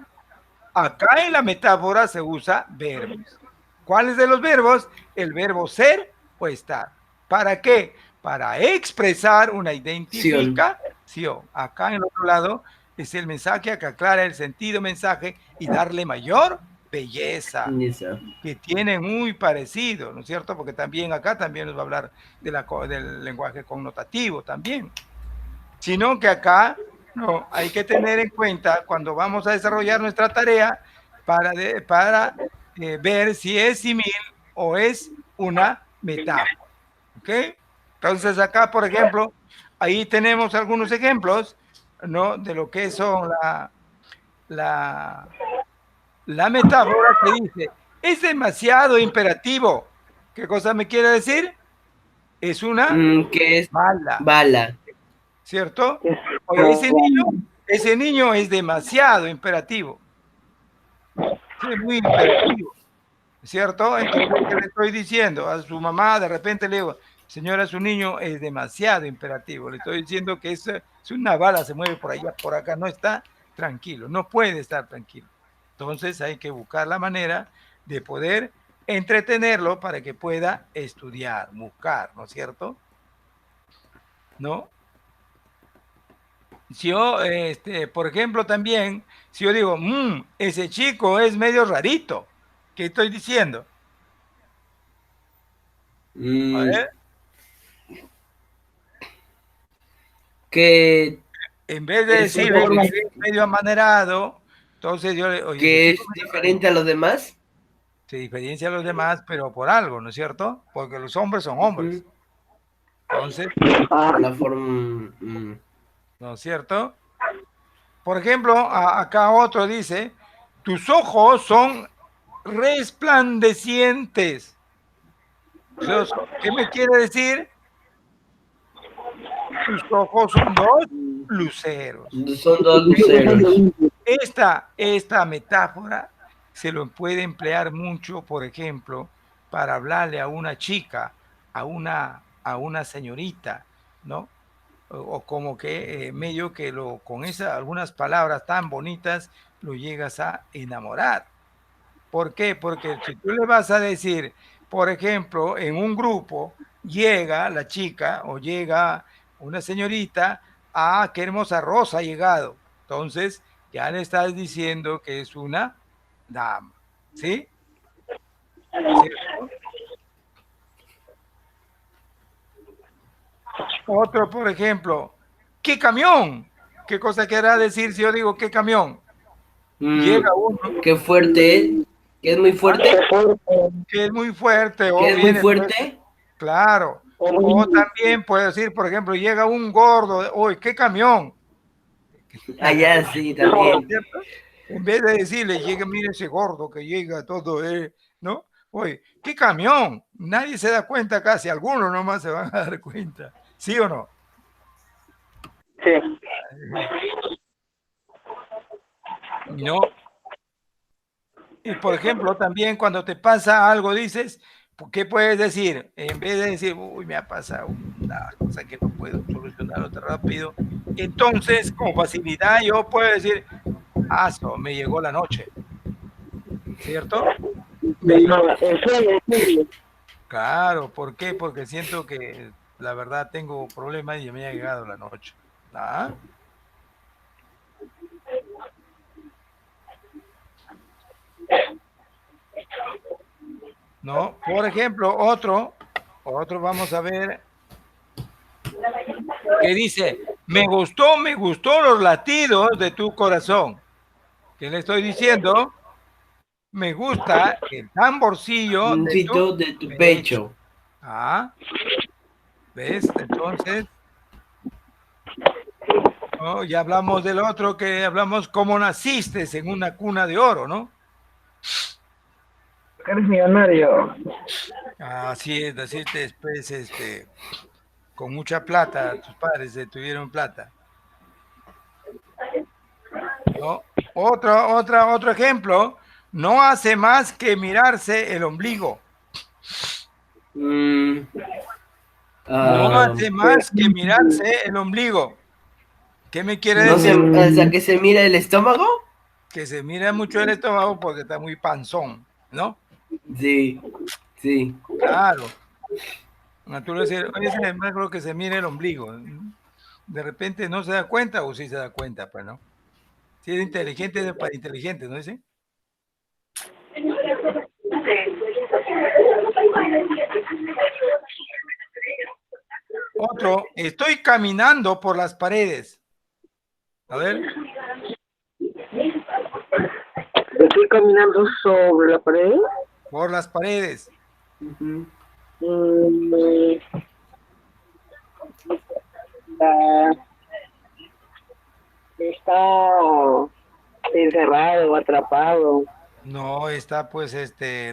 Acá en la metáfora se usa verbos. ¿Cuáles de los verbos? El verbo ser o estar. ¿Para qué? Para expresar una identificación. Acá en el otro lado es el mensaje que aclara el sentido mensaje y darle mayor belleza, que tiene muy parecido, ¿no es cierto? Porque también acá también nos va a hablar del lenguaje connotativo también. Sino que acá no, hay que tener en cuenta cuando vamos a desarrollar nuestra tarea para ver si es simil o es una metáfora. ¿Ok? Entonces acá, por ejemplo, ahí tenemos algunos ejemplos, ¿no? De lo que son la metáfora que dice, es demasiado imperativo. ¿Qué cosa me quiere decir? Es una que es bala. ¿Cierto? Oye, ese niño es demasiado imperativo. Sí, es muy imperativo. ¿Cierto? Entonces, ¿qué le estoy diciendo? A su mamá, de repente le digo, señora, su niño es demasiado imperativo. Le estoy diciendo que es una bala, se mueve por allá, por acá, no está tranquilo, no puede estar tranquilo. Entonces hay que buscar la manera de poder entretenerlo para que pueda estudiar, buscar, ¿no es cierto? ¿No? Si yo, por ejemplo, también, si yo digo, ese chico es medio rarito, ¿qué estoy diciendo? A ver. Que en vez de decirle que es medio amanerado, entonces yo le oye, que es diferente a los demás. Se diferencia a los demás, pero por algo, ¿no es cierto? Porque los hombres son hombres. Entonces, la forma, ¿no es cierto? Por ejemplo, acá otro dice, tus ojos son resplandecientes. ¿Qué me quiere decir? Tus ojos son dos luceros. Son dos luceros. Esta metáfora se lo puede emplear mucho, por ejemplo, para hablarle a una chica, a una señorita, ¿no? O como que medio que con algunas palabras tan bonitas lo llegas a enamorar. ¿Por qué? Porque si tú le vas a decir, por ejemplo, en un grupo llega la chica o llega una señorita, qué hermosa Rosa ha llegado. Entonces ya le estás diciendo que es una dama, ¿sí? ¿Cierto? Otro, por ejemplo, ¿qué camión? ¿Qué cosa querrá decir si yo digo qué camión? Llega uno. Qué fuerte, que es muy fuerte. Que es muy fuerte. Que es muy fuerte. Claro. O también puede decir, por ejemplo, llega un gordo, uy, ¿qué camión? Allá sí, también. ¿Cierto? En vez de decirle, llega, mire ese gordo que llega todo, ¿no? Oye, ¿qué camión? Nadie se da cuenta casi, algunos nomás se van a dar cuenta. ¿Sí o no? Sí. No. Y por ejemplo, también cuando te pasa algo, dices, ¿qué puedes decir? En vez de decir, uy, me ha pasado una cosa que no puedo solucionarlo tan rápido. Entonces, con facilidad, yo puedo decir, me llegó la noche. ¿Cierto? Claro, ¿por qué? Porque siento que la verdad tengo problemas y me ha llegado la noche. ¿Ah? ¿No? Por ejemplo, otro vamos a ver, que dice, me gustó los latidos de tu corazón. ¿Qué le estoy diciendo? Me gusta el tamborcillo de tu pecho. ¿Ves? Entonces, ¿no? Ya hablamos del otro, que hablamos cómo naciste en una cuna de oro, ¿no? Eres millonario. Así es, naciste después, con mucha plata, tus padres tuvieron plata. ¿No? Otro ejemplo, no hace más que mirarse el ombligo. No hace más que mirarse el ombligo. ¿Qué me quiere decir? O sea, que se mira el estómago. Que se mira mucho el estómago porque está muy panzón, ¿no? Sí, sí. Claro. Tú le dices, oye, más creo que se mira el ombligo. De repente no se da cuenta o sí se da cuenta, pues, ¿no? Si es inteligente, es para inteligente, ¿no dice? Otro, estoy caminando por las paredes. A ver. Estoy caminando sobre la pared. Por las paredes. Está encerrado, atrapado. No está, pues,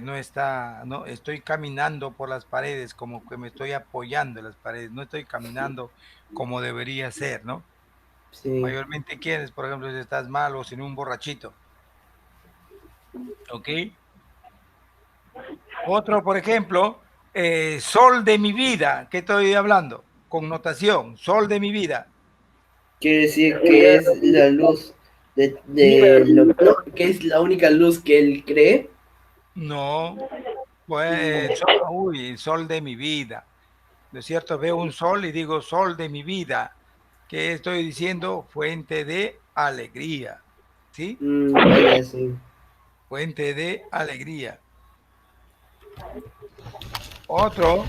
no, estoy caminando por las paredes, como que me estoy apoyando en las paredes, no estoy caminando como debería ser, ¿no? Sí. Mayormente quieres, por ejemplo, si estás mal o sin un borrachito. ¿Ok? Otro, por ejemplo, sol de mi vida, ¿qué estoy hablando? Connotación, sol de mi vida. Quiere decir que es la luz que es la única luz que él cree. No, pues, sol de mi vida. ¿No es cierto? Veo un sol y digo sol de mi vida. ¿Qué estoy diciendo? Fuente de alegría. ¿Sí? Sí. Fuente de alegría. Otro,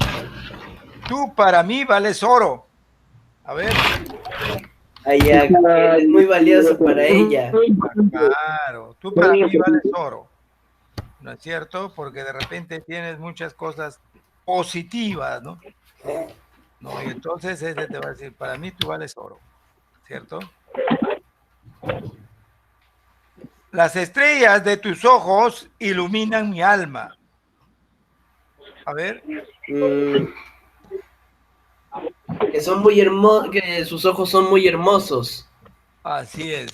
tú para mí vales oro. A ver. Es muy valioso para ella. Claro, tú para mí vales oro. ¿No es cierto? Porque de repente tienes muchas cosas positivas, ¿no? ¿No? Y entonces ese te va a decir, para mí tú vales oro, ¿cierto? Las estrellas de tus ojos iluminan mi alma. A ver. Que son muy hermosos, que sus ojos son muy hermosos. Así es,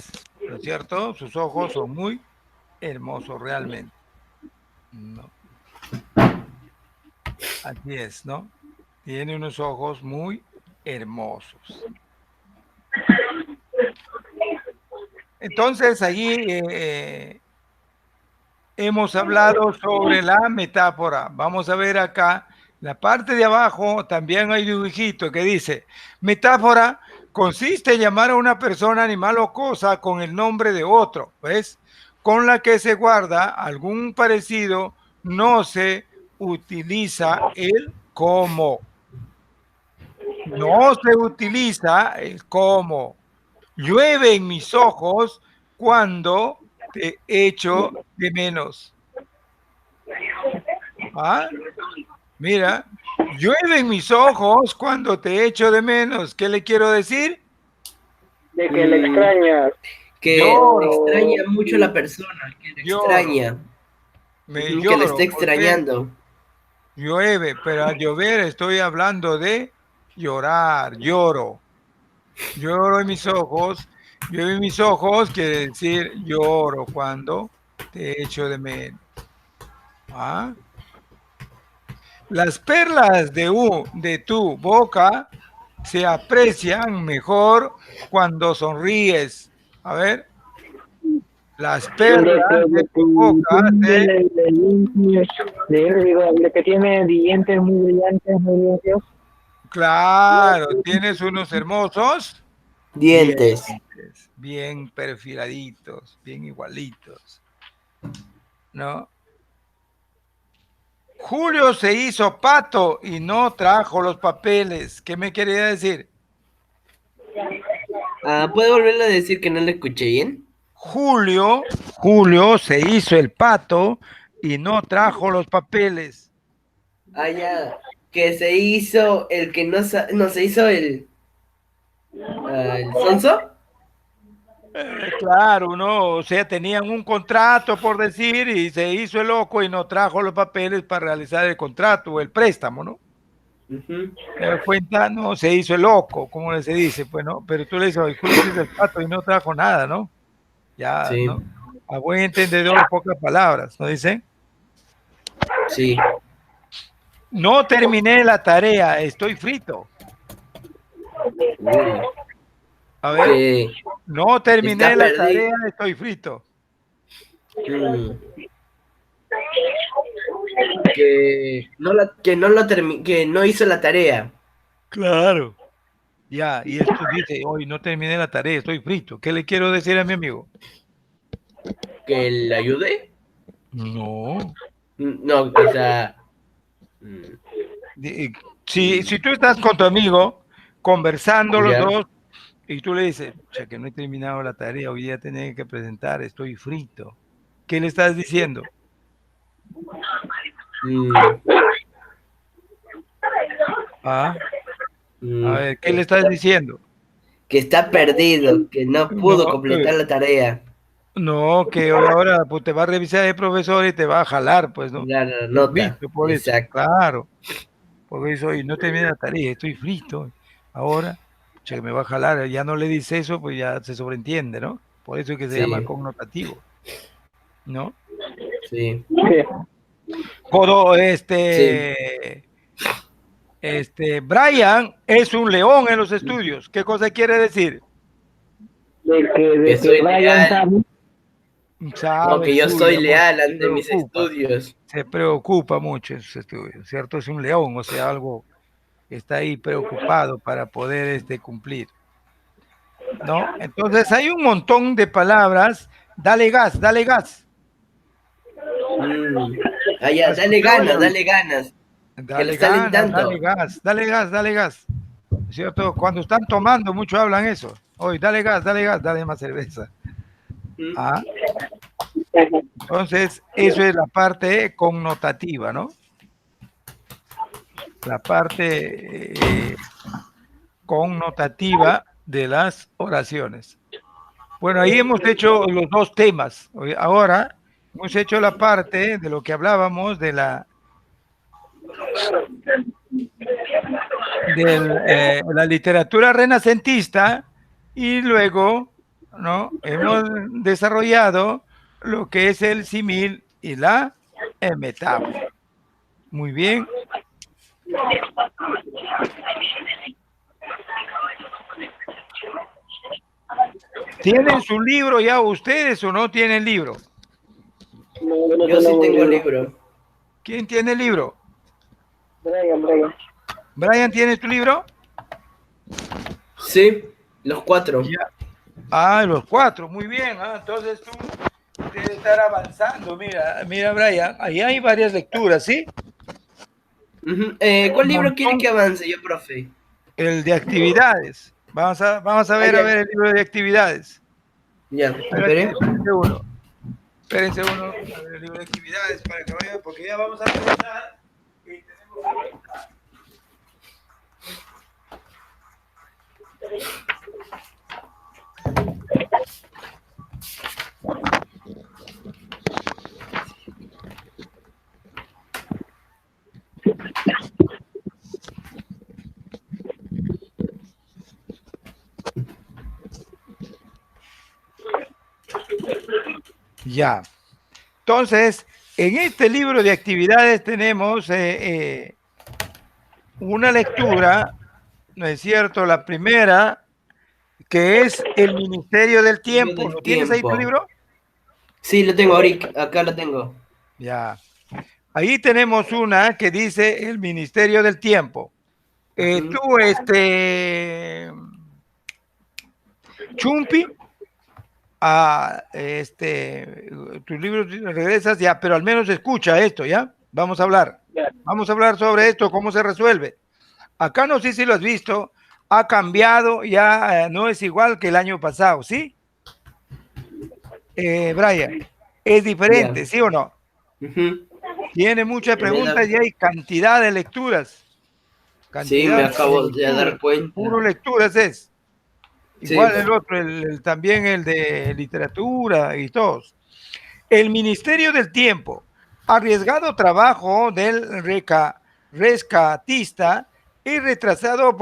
¿no es cierto? Sus ojos son muy hermosos realmente. ¿No? Así es, ¿no? Tiene unos ojos muy hermosos. Entonces, allí hemos hablado sobre la metáfora. Vamos a ver acá, la parte de abajo también hay un dibujito que dice, metáfora consiste en llamar a una persona, animal o cosa con el nombre de otro, ¿ves? Con la que se guarda algún parecido, no se utiliza el como. No se utiliza el cómo. Llueve en mis ojos cuando te echo de menos. ¿Ah? Mira, llueve en mis ojos cuando te echo de menos. ¿Qué le quiero decir? De que le extrañas. Que Lloro. extraña mucho a la persona, que le Lloro. extraña. Me Que le lloro. está ¿Por qué? extrañando. Llueve, pero al llover estoy hablando de llorar, lloro. Lloro en mis ojos. Llueve en mis ojos quiere decir lloro cuando te echo de menos. ¿Ah? Las perlas de tu boca se aprecian mejor cuando sonríes. A ver, las perlas de tu boca de que tiene dientes muy brillantes, muy limpios. claro, tienes unos hermosos Dientes. bien perfiladitos, bien igualitos, ¿no? Julio se hizo pato y no trajo los papeles. ¿Qué me quería decir? ¿Puede volverlo a decir que no le escuché bien? Julio se hizo el pato y no trajo los papeles. Ya. Que se hizo el que no, no se hizo el sonso. Claro, ¿no? O sea, tenían un contrato, por decir, y se hizo el loco y no trajo los papeles para realizar el contrato o el préstamo, ¿no? ¿Te das cuenta? No, se hizo el loco, como se dice, pues, ¿no? Pero tú le dices, "Ay, Julio se hizo el pato y no trajo nada, ¿no?" Ya, Sí. ¿no? A buen entendedor, pocas palabras, ¿no dicen? Sí. No terminé la tarea, estoy frito. A ver, Que no terminé está la perdido. tarea, estoy frito. Que no hizo la tarea. Claro. Ya, y esto dice, hoy no terminé la tarea, estoy frito. ¿Qué le quiero decir a mi amigo? ¿Que le ayude? No. No, o sea. Si tú estás con tu amigo, conversando los Ya. dos, y tú le dices, che, que no he terminado la tarea, hoy día tenía que presentar, estoy frito. ¿Qué le estás diciendo? A ver, ¿qué le estás diciendo? Que está perdido, que no pudo No, completar la tarea. no, que hoy ahora pues, te va a revisar el profesor y te va a jalar, pues, ¿no? La Estoy nota. frito por eso, Exacto. claro. Porque eso, hoy no terminé la tarea, estoy frito. Ahora, che, me va a jalar, ya no le dice eso, pues ya se sobreentiende, ¿no? Por eso es que se llama Sí. connotativo, ¿no? Sí. Codo, Sí. Brian es un león en los estudios. ¿Qué cosa quiere decir? Que soy Brian leal. No, Sabe, que yo soy estudia mucho, leal ante mis estudios. se preocupa mucho en sus estudios, ¿cierto? Es un león, o sea, algo que está ahí preocupado para poder cumplir, ¿no? Entonces hay un montón de palabras. Dale gas, dale gas. Ya, dale ganas, dale ganas. Que le Dale salen ganas, tanto. dale gas, dale gas, dale gas. ¿Cierto? Cuando están tomando, mucho hablan eso. Hoy, dale gas, dale más cerveza. Ah, entonces, eso es la parte connotativa, ¿no? La parte connotativa de las oraciones. Bueno, ahí hemos hecho los dos temas. Ahora hemos hecho la parte de lo que hablábamos de la literatura renacentista y luego, ¿no?, hemos desarrollado lo que es el símil y la metáfora. Muy bien. ¿Tienen su libro ya ustedes o no tienen libro? Yo sí tengo el libro. ¿Quién tiene el libro? Brian. ¿Brian, tienes tu libro? Sí, los 4. Ya. Ah, los 4, muy bien. Entonces tú debes estar avanzando. Mira, Brian, ahí hay varias lecturas, ¿sí? ¿Cuál libro quiere que avance yo, profe? El de actividades. Vamos a ver el libro de actividades. Ya, esperé. Espérense uno, a ver el libro de actividades para que vayan, porque ya vamos a empezar y tenemos que empezar. Ya. Entonces, en este libro de actividades tenemos una lectura, ¿no es cierto? La primera, que es el Ministerio del Tiempo. ¿Lo tienes ahí tu libro? Sí, lo tengo ahorita, acá lo tengo. Ya. Ahí tenemos una que dice el Ministerio del Tiempo. Tú, Chumpi, tus libros regresas ya, pero al menos escucha esto, ¿ya? Vamos a hablar sobre esto, cómo se resuelve. Acá no sé si lo has visto, ha cambiado, ya no es igual que el año pasado, ¿sí? Brian, es diferente, ¿sí o no? Tiene muchas preguntas y hay cantidad de lecturas. Sí, me acabo de dar cuenta. Puro lecturas es. Igual el otro, también el de literatura y todos. El Ministerio del Tiempo, arriesgado trabajo del rescatista y retratado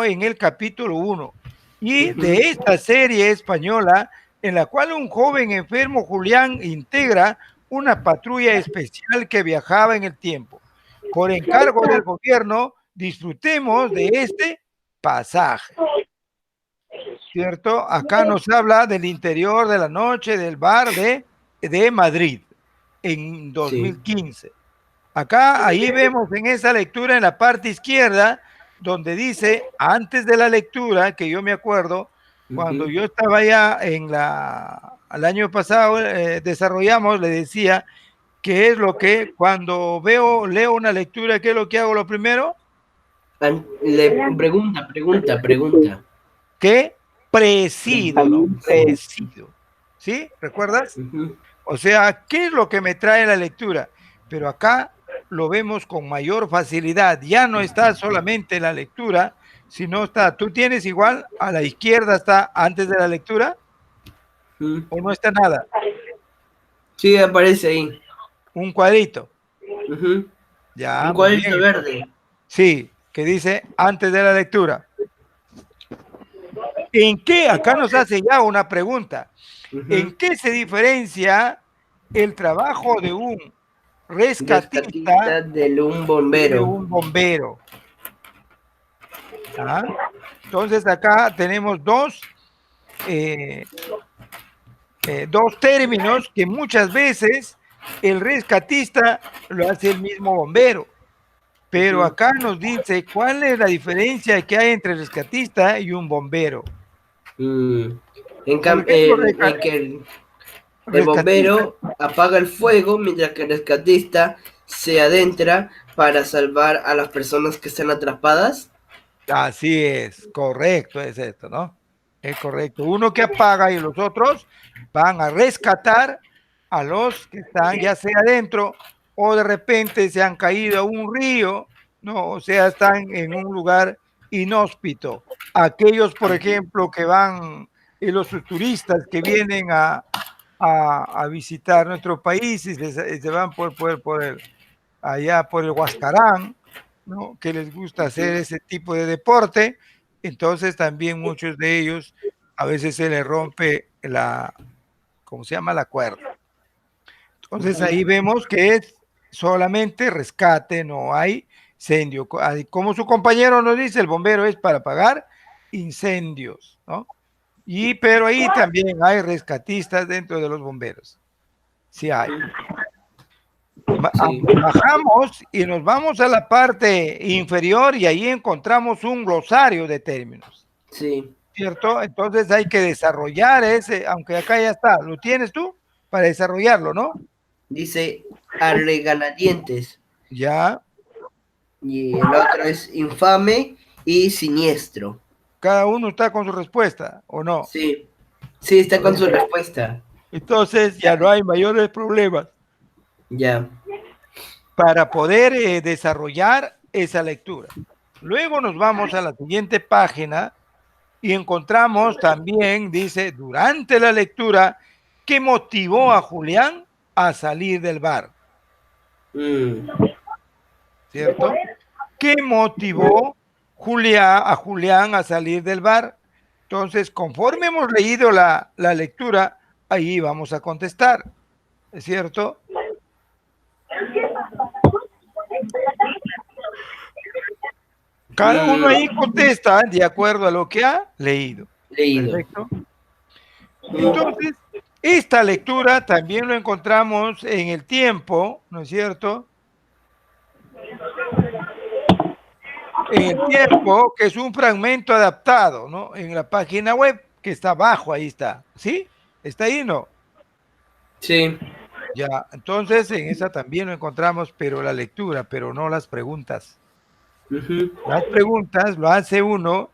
en el capítulo 1 y de esta serie española en la cual un joven enfermo, Julián, integra una patrulla especial que viajaba en el tiempo. Por encargo del gobierno, disfrutemos de este pasaje. ¿Cierto? Acá nos habla del interior de la noche del bar de Madrid en 2015. Sí. Acá, ahí vemos en esa lectura en la parte izquierda, donde dice, antes de la lectura, que yo me acuerdo, cuando yo estaba allá al año pasado, desarrollamos, le decía, ¿qué es lo que cuando leo una lectura, qué es lo que hago lo primero? Pregunta. ¿Qué? Presido, ¿no? Presido. ¿Sí? ¿Recuerdas? O sea, ¿qué es lo que me trae la lectura? Pero acá lo vemos con mayor facilidad. Ya no está solamente la lectura, sino está, tú tienes igual, a la izquierda está antes de la lectura, o no está nada. Sí, aparece ahí. Un cuadrito. Ya, un cuadrito verde. Sí, que dice antes de la lectura. ¿En qué? Acá nos hace ya una pregunta. ¿En qué se diferencia el trabajo de un rescatista de un bombero? ¿Ah? Entonces acá tenemos dos términos que muchas veces el rescatista lo hace el mismo bombero. Pero acá nos dice cuál es la diferencia que hay entre el rescatista y un bombero. En cambio, el bombero apaga el fuego mientras que el rescatista se adentra para salvar a las personas que están atrapadas. Así es, correcto es esto, ¿no? Es correcto. Uno que apaga y los otros van a rescatar a los que están ya sea adentro o de repente se han caído a un río, ¿no? O sea, están en un lugar inhóspito. Aquellos, por ejemplo, que van y los turistas que vienen a visitar nuestro país y se van allá por el Huascarán, ¿no? Que les gusta hacer ese tipo de deporte, entonces también muchos de ellos a veces se les rompe ¿cómo se llama? La cuerda. Entonces ahí vemos que es solamente rescate, no hay incendio. Como su compañero nos dice, el bombero es para apagar incendios, ¿no? Pero ahí también hay rescatistas dentro de los bomberos. Sí hay. Sí, Bajamos y nos vamos a la parte inferior y ahí encontramos un glosario de términos, sí. ¿cierto? Entonces hay que desarrollar ese, aunque acá ya está. ¿Lo tienes tú para desarrollarlo, no? Dice arregaladientes. Ya. Y el otro es infame y siniestro. Cada uno está con su respuesta, ¿o no? Sí, sí, está con su respuesta. Entonces ya no hay mayores problemas Ya. para poder desarrollar esa lectura. Luego nos vamos a la siguiente página y encontramos también, dice, durante la lectura, ¿qué motivó a Julián a salir del bar? Mm, ¿Cierto? ¿Qué motivó a Julián a salir del bar? Entonces, conforme hemos leído la lectura, ahí vamos a contestar, ¿es cierto? Cada uno ahí contesta de acuerdo a lo que ha leído. leído. Perfecto. Entonces, esta lectura también lo encontramos en El Tiempo, ¿no es cierto? En El Tiempo, que es un fragmento adaptado, ¿no? En la página web, que está abajo, ahí está. ¿Sí? ¿Está ahí, no? Sí. Ya, entonces en esa también lo encontramos, pero la lectura, pero no las preguntas. Las preguntas lo hace uno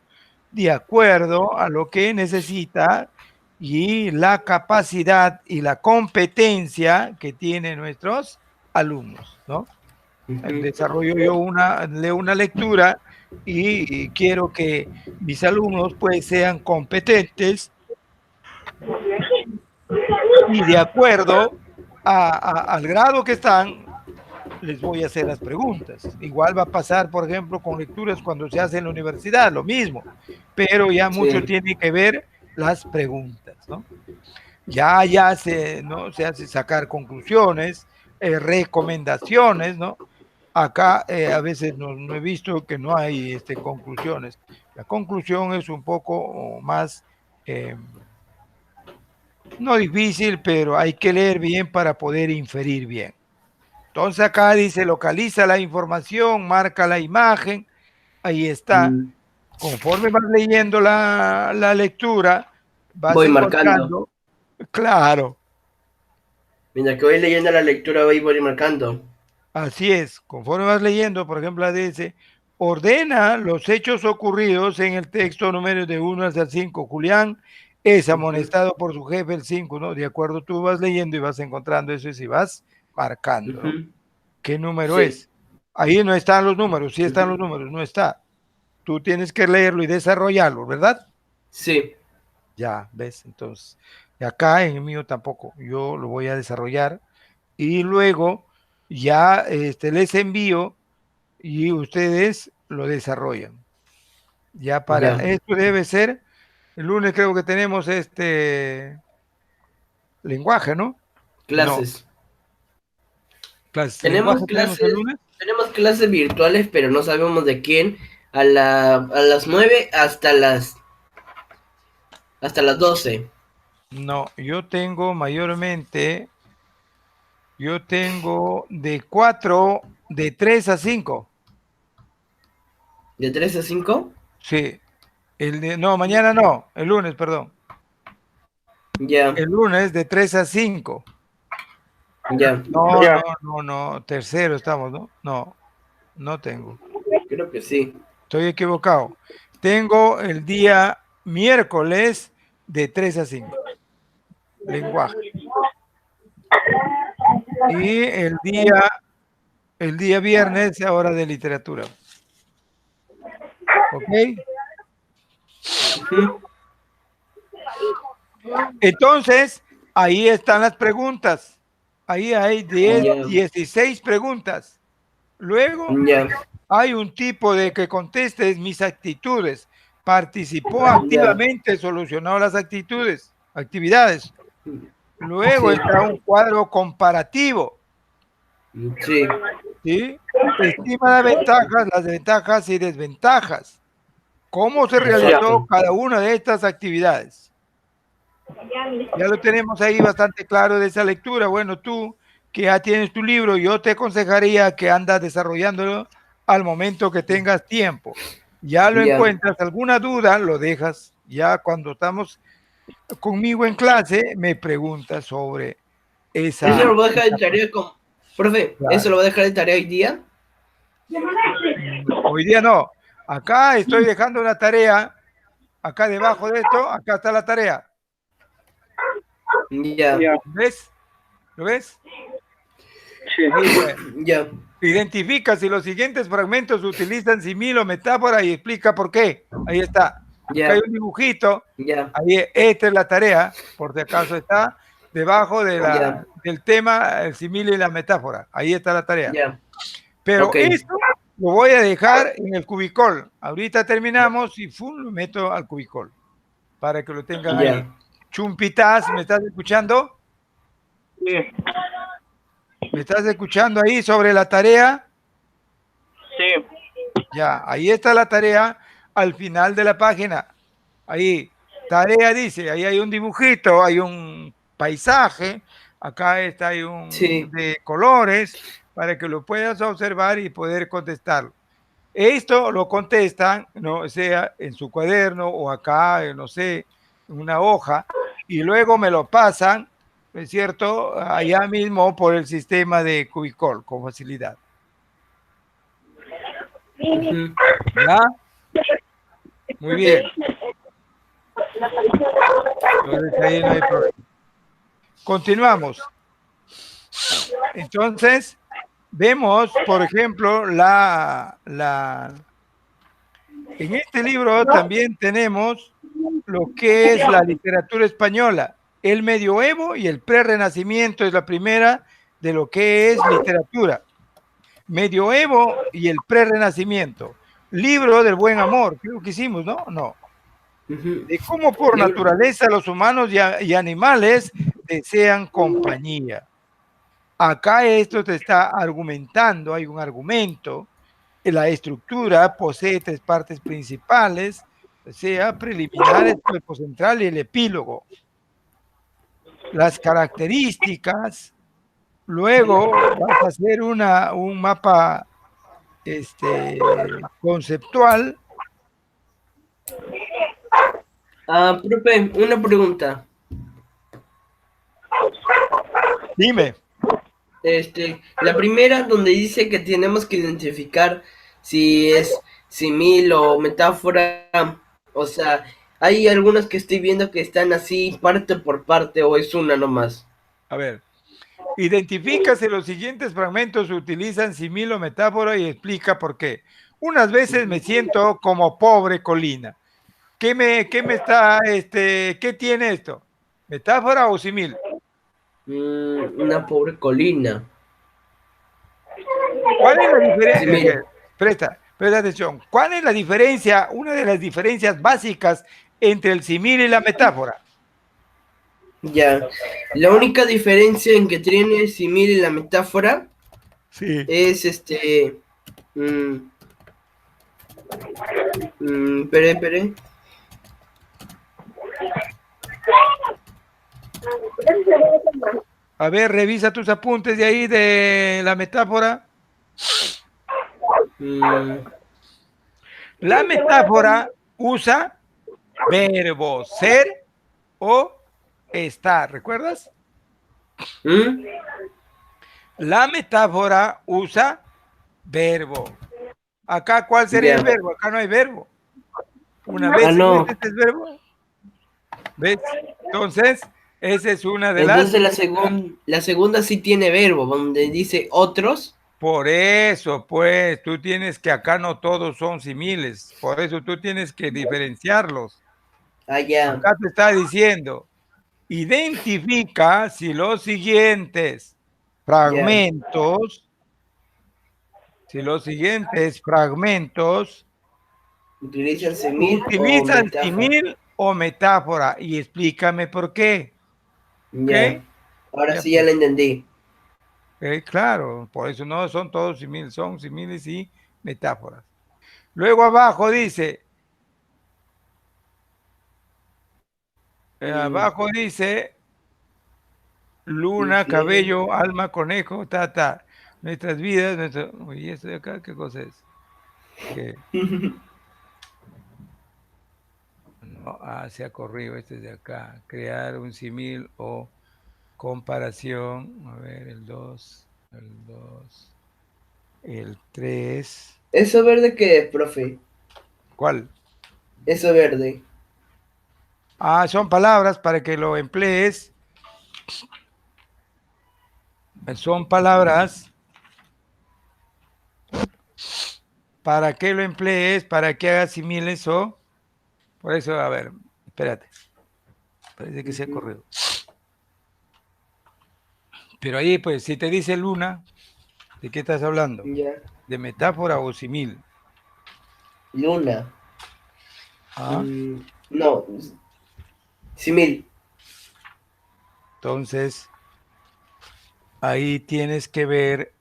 de acuerdo a lo que necesita y la capacidad y la competencia que tienen nuestros alumnos, ¿no? Desarrollo yo leo una lectura y quiero que mis alumnos pues sean competentes y de acuerdo al grado que están, les voy a hacer las preguntas. Igual va a pasar, por ejemplo, con lecturas cuando se hace en la universidad, lo mismo, pero ya mucho Sí. tiene que ver las preguntas, ¿no? ¿no? Se hace sacar conclusiones, recomendaciones, ¿no? Acá a veces no he visto que no hay conclusiones. La conclusión es un poco más, no difícil, pero hay que leer bien para poder inferir bien. Entonces acá dice, localiza la información, marca la imagen, ahí está. Mm, Conforme vas leyendo la lectura, vas voy marcando. encontrando, claro, Mientras que voy leyendo la lectura, voy marcando. así es, conforme vas leyendo, por ejemplo, dice, ordena los hechos ocurridos en el texto número de 1 hasta el 5. Julián es amonestado por su jefe el 5, ¿no? De acuerdo, tú vas leyendo y vas encontrando eso y si vas marcando, ¿no? ¿Qué número Sí, es? Ahí no están los números, sí están los números, no está. Tú tienes que leerlo y desarrollarlo, ¿verdad? sí. Ya, ¿ves? Entonces, acá en el mío tampoco, yo lo voy a desarrollar y luego ya les envío y ustedes lo desarrollan. Ya para Ya. esto debe ser, el lunes creo que tenemos lenguaje, ¿no? No, Clases. clases, Tenemos lenguaje tenemos el clases, lunes. tenemos clases virtuales, pero no sabemos de quién. A las 9 hasta las 12. No, yo tengo mayormente, yo tengo de 3 a 5. ¿De 3 a 5? Sí, no, mañana no, el lunes, perdón. Ya, El lunes de 3 a 5. ya. No, no, no, no, tercero estamos, ¿no? No, no tengo. Creo que sí. Estoy equivocado. Tengo el día miércoles de 3 a 5. Lenguaje. Y el día viernes ahora de literatura. ¿Ok? Entonces, ahí están las preguntas. Ahí hay 16 preguntas. Luego hay un tipo de que contestes mis actitudes. Participó activamente, solucionó las actividades. Luego está un cuadro comparativo. Sí. ¿Sí? Estima las ventajas, las ventajas y desventajas. ¿Cómo se realizó cada una de estas actividades? Ya lo tenemos ahí bastante claro de esa lectura. Bueno, tú que ya tienes tu libro, yo te aconsejaría que andas desarrollándolo al momento que tengas tiempo. Ya lo encuentras, alguna duda, lo dejas. Ya cuando estamos conmigo en clase, me preguntas sobre esa. ¿Eso lo voy a dejar de tarea profe? Claro. ¿Eso lo voy a dejar de tarea hoy día? Hoy día no. Acá estoy dejando una tarea. Acá debajo de esto, acá está la tarea. ¿Ves? ¿Lo ves? Sí. Ya. Identifica si los siguientes fragmentos utilizan simil o metáfora y explica por qué. Ahí está. Acá hay un dibujito. Ahí, esta es la tarea, por si acaso está debajo de del tema, el simil y la metáfora. Ahí está la tarea. Pero esto lo voy a dejar en el cubicol. Ahorita terminamos y lo meto al cubicol para que lo tengan ahí. Chumpitas, ¿me estás escuchando? Sí. ¿Me estás escuchando ahí sobre la tarea? Sí. Ya, ahí está la tarea al final de la página. Ahí, tarea dice, ahí hay un dibujito, hay un paisaje, acá está, hay un de colores, para que lo puedas observar y poder contestarlo. Esto lo contestan, no sea en su cuaderno o acá, no sé, en una hoja, y luego me lo pasan, ¿es cierto?, allá mismo por el sistema de Cubicol con facilidad. ¿Ya? Muy bien. Entonces, ahí no hay problema. Continuamos. Entonces, vemos, por ejemplo, en este libro también tenemos lo que es la literatura española. El medioevo y el prerrenacimiento es la primera de lo que es literatura. Medioevo y el prerrenacimiento. Libro del buen amor, creo que hicimos, ¿no? No. De cómo por naturaleza los humanos y animales desean compañía. Acá esto te está argumentando, hay un argumento. La estructura posee 3 partes principales, o sea, preliminares, cuerpo central y el epílogo. Las características, luego vas a hacer un mapa conceptual. Profe, una pregunta. Dime. La primera donde dice que tenemos que identificar si es simil o metáfora, o sea, hay algunas que estoy viendo que están así parte por parte o es una nomás. A ver, identifica si los siguientes fragmentos utilizan simil o metáfora y explica por qué. Unas veces me siento como pobre colina. ¿Qué tiene esto? ¿Metáfora o simil? Una pobre colina. ¿Cuál es la diferencia? Presta atención. ¿Cuál es la diferencia, una de las diferencias básicas entre el simil y la metáfora? Ya. La única diferencia en que tiene el simil y la metáfora es espere. A ver, revisa tus apuntes de ahí de la metáfora. La metáfora usa verbo ser o estar, ¿recuerdas? La metáfora usa verbo. Acá, ¿cuál sería el verbo? Acá no hay verbo. Una vez este es verbo. ¿Ves? Entonces, esa es una de las... Entonces la segunda sí tiene verbo, donde dice otros. Por eso, pues, tú tienes que acá no todos son similes. Por eso tú tienes que diferenciarlos. Ya. Acá te está diciendo, identifica si los siguientes fragmentos, Utilizan simil o utilizan metáfora. símil o metáfora y explícame por qué. ¿Ok? Ya. Ahora Ya, sí ya pues, lo entendí. claro, por eso no son todos símiles, son símiles y metáforas. Luego abajo dice, Mm, luna, influyen. cabello, alma, conejo, nuestras vidas, Oye, ¿esto de acá qué cosa es? Que no, se ha corrido este de acá. Crear un símil o comparación. A ver, el 3. ¿Eso verde qué es, profe? ¿Cuál? Eso verde. Son palabras para que lo emplees. Son palabras para que lo emplees, para que hagas símiles o... Por eso, a ver, espérate. Parece que se ha Ujú. corrido. Pero ahí, pues, si te dice luna, ¿de qué estás hablando? Ya. ¿De metáfora o símil? Luna. ¿Ah? No. Simil. Entonces, ahí tienes que ver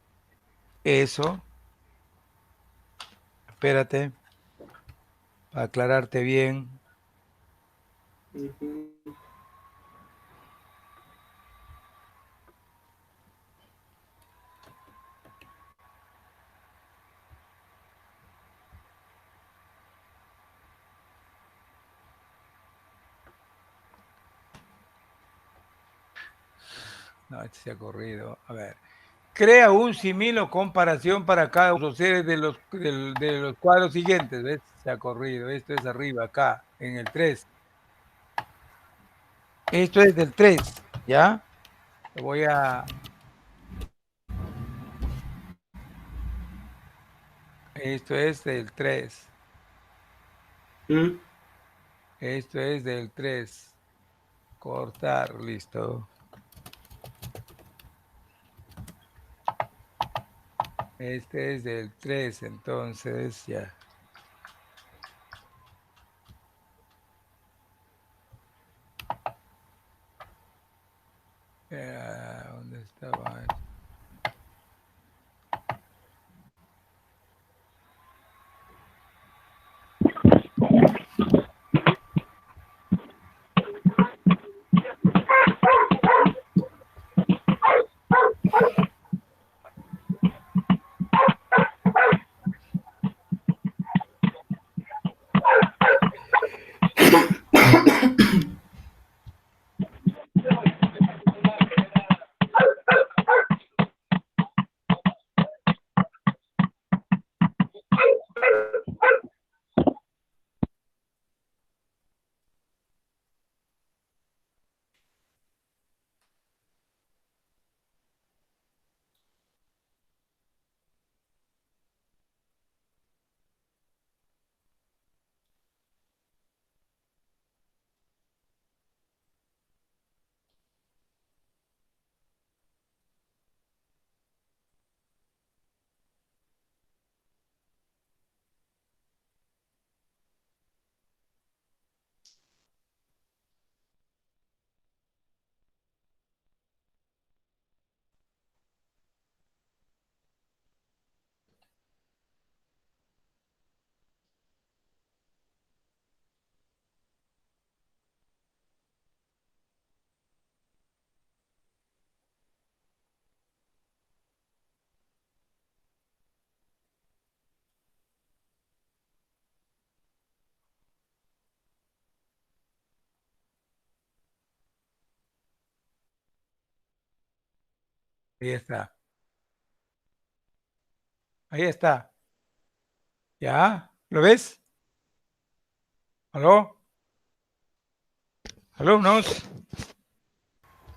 eso. Espérate, para aclararte bien. Ujú. No, este se ha corrido. A ver. Crea un símil o comparación para cada uno de los seres de los cuadros siguientes. ¿Ves? Se ha corrido. Esto es arriba, acá, en el 3. Esto es del 3, ¿ya? Lo voy a... Esto es del 3. Mm. Esto es del 3. Cortar, listo. Este es del 3, entonces ya. ¿Dónde estaba? Ahí está. Ahí está. ¿Ya? ¿Lo ves? ¿Aló? ¿Alumnos?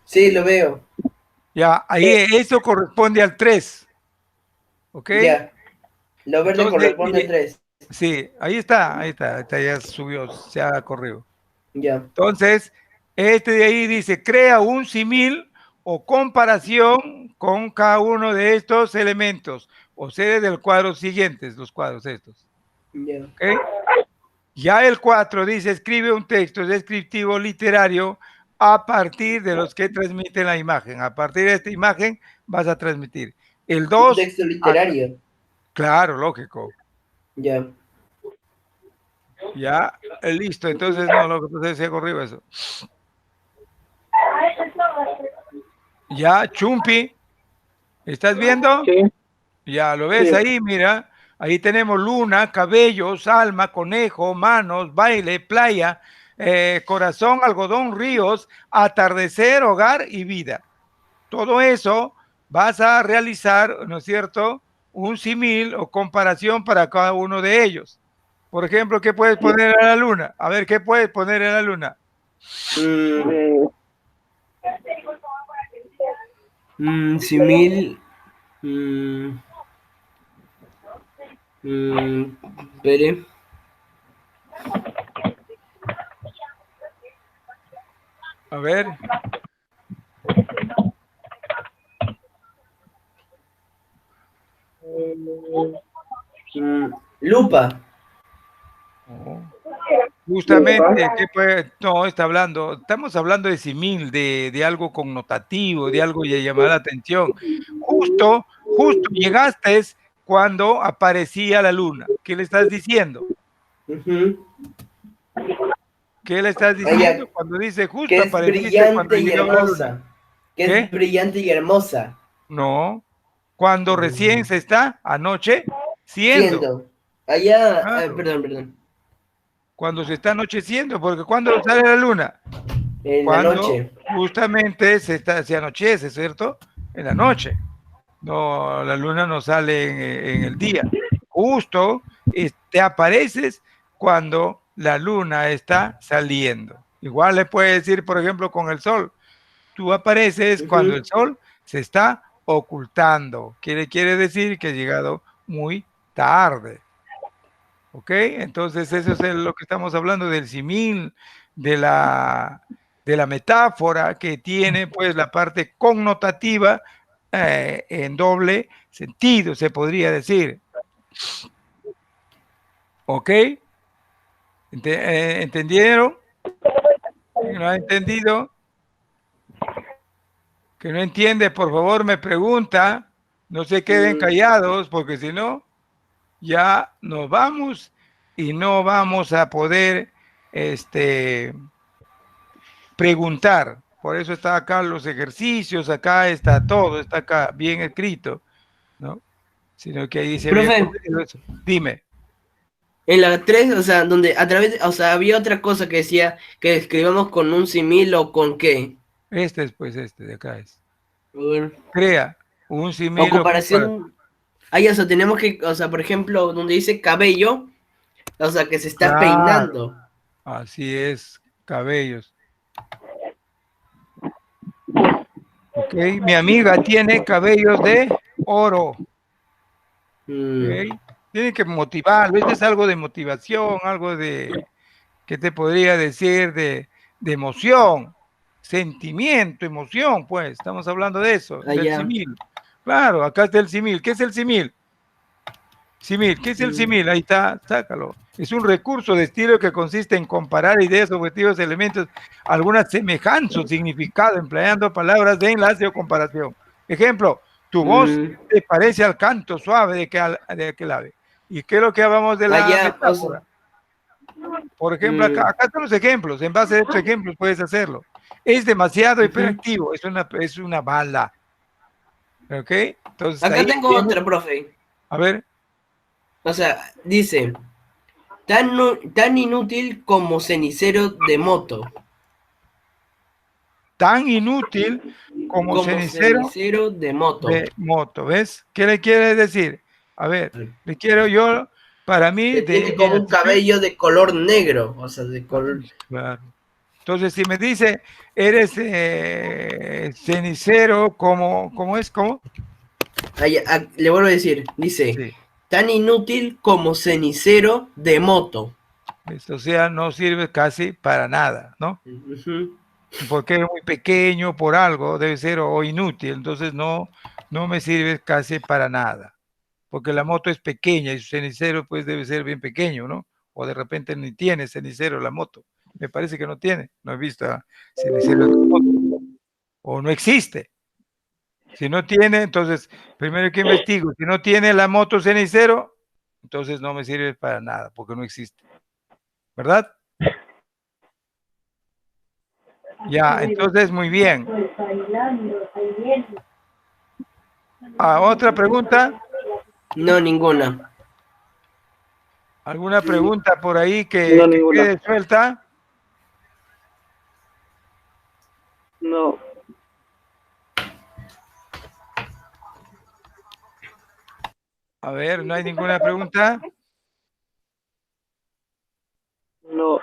Sí, lo veo. Ya, ahí eso corresponde al 3. ¿Ok? Ya. Lo verde Entonces, corresponde al 3. sí, ahí está, ya subió, se ha corrido. Ya. Entonces, este de ahí dice, crea un símil o comparación con cada uno de estos elementos o series del cuadro siguientes, los cuadros estos. Ya. ¿Okay? Ya el 4 dice, escribe un texto descriptivo literario a partir de los que transmiten la imagen. A partir de esta imagen vas a transmitir. El Un 2, texto literario. claro, lógico. Ya. Ya, listo. Entonces, no, lo que pasa es que corrió eso. Ya, Chumpi, ¿estás viendo? Sí, Ya, ¿lo ves sí. ahí? Mira, ahí tenemos luna, cabellos, alma, conejo, manos, baile, playa, corazón, algodón, ríos, atardecer, hogar y vida. Todo eso vas a realizar, ¿no es cierto? Un símil o comparación para cada uno de ellos. Por ejemplo, ¿qué puedes poner a la luna? A ver, ¿qué puedes poner en la luna? Mm, Simil. Mm, Espere. A ver. Lupa. Oh. Justamente, ¿qué puede? No, estamos hablando de símil, de algo connotativo, de algo que llamar la atención. Justo llegaste cuando aparecía la luna. ¿Qué le estás diciendo? Ujú. ¿Qué le estás Vaya, diciendo cuando dice que justo es apareciste cuando brillante y llegaba la luna? hermosa. Que es ¿Qué? brillante y hermosa. No, cuando recién se está anocheciendo. Siendo. Allá, Claro, perdón. cuando se está anocheciendo, porque cuando sale la luna, En la cuando noche. justamente se anochece, ¿cierto? En la noche. No, la luna no sale en el día. Justo te apareces cuando la luna está saliendo. Igual le puedes decir, por ejemplo, con el sol. Tú apareces cuando Ujú. el sol se está ocultando. Quiere decir que ha llegado muy tarde. ¿Ok? Entonces eso es lo que estamos hablando del símil, de la metáfora que tiene pues la parte connotativa en doble sentido, se podría decir. ¿Ok? ¿Entendieron? ¿No ha entendido? Que no entiende, por favor, me pregunta. No se queden Mm, callados, porque si no, ya nos vamos y no vamos a poder preguntar. Por eso está acá los ejercicios, acá está todo, está acá bien escrito, ¿no? Sino que ahí se había Profe, ocurrido eso. Dime, en la 3 o sea, donde a través, o sea, había otra cosa que decía que escribamos con un simil o con qué. este es pues este de acá es. A ver. Crea un O símil o comparación. comparación. Ahí, o sea, tenemos que, o sea, por ejemplo, donde dice cabello, o sea, que se está Claro, peinando. así es, cabellos. Ok, mi amiga tiene cabellos de oro. Mm, Ok, tiene que motivarlo. Esto es algo de motivación, algo de, ¿qué te podría decir? De emoción, sentimiento, emoción, pues. Estamos hablando de eso, del allá. símil. Claro, acá está el símil. ¿Qué es el símil? Símil, ¿qué es el Mm, símil? Ahí está, sácalo. Es un recurso de estilo que consiste en comparar ideas, objetivos, elementos, alguna semejanza o significado, empleando palabras de enlace o comparación. Ejemplo, tu voz mm, te parece al canto suave de aquel ave. ¿Y qué es lo que hablamos de la allá, o sea, metáfora? Por ejemplo, mm, acá están los ejemplos. En base a estos ejemplos puedes hacerlo. Es demasiado ujú. hiperactivo, es una bala. ¿Ok? Entonces Acá ahí tengo tienes, otra, profe. a ver, O sea, dice, tan inútil como cenicero de moto. tan inútil como Como cenicero cenicero de moto. de moto. ¿Ves? ¿Qué le quiere decir? A ver, le quiero yo, para mí, Que tiene como mira, un cabello de color negro. O sea, de color. claro. Entonces, si me dice, eres cenicero, ¿cómo es? ¿Cómo? Le vuelvo a decir, dice, Sí. tan inútil como cenicero de moto. O sea, no sirve casi para nada, ¿no? Porque es muy pequeño por algo, debe ser o inútil, entonces no me sirve casi para nada. Porque la moto es pequeña y su cenicero pues debe ser bien pequeño, ¿no? O de repente ni tiene cenicero la moto. Me parece que no tiene, no he visto cenicero en la moto. O no existe. Si no tiene, entonces primero que investigo. Si no tiene la moto cenicero, entonces no me sirve para nada, porque no existe. ¿Verdad? Ya, entonces muy bien. ¿Otra pregunta? No, ninguna. ¿Alguna pregunta por ahí No, que ninguna. quede suelta? No. A ver, ¿no hay ninguna pregunta? No.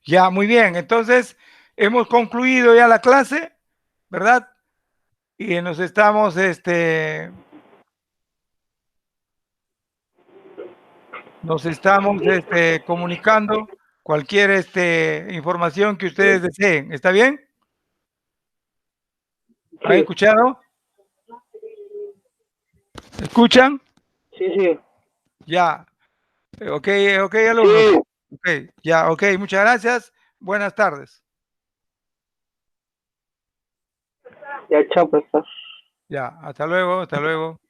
Ya, muy bien. Entonces, hemos concluido ya la clase, ¿verdad? Y nos estamos, comunicando cualquier, información que ustedes deseen. ¿Está bien? ¿Han Sí, escuchado? ¿Escuchan? sí. Ya. Ok, alumnos. Sí. Ok, ya, ok. Muchas gracias. Buenas tardes. Ya, chao, pues. Ya, hasta luego, hasta luego.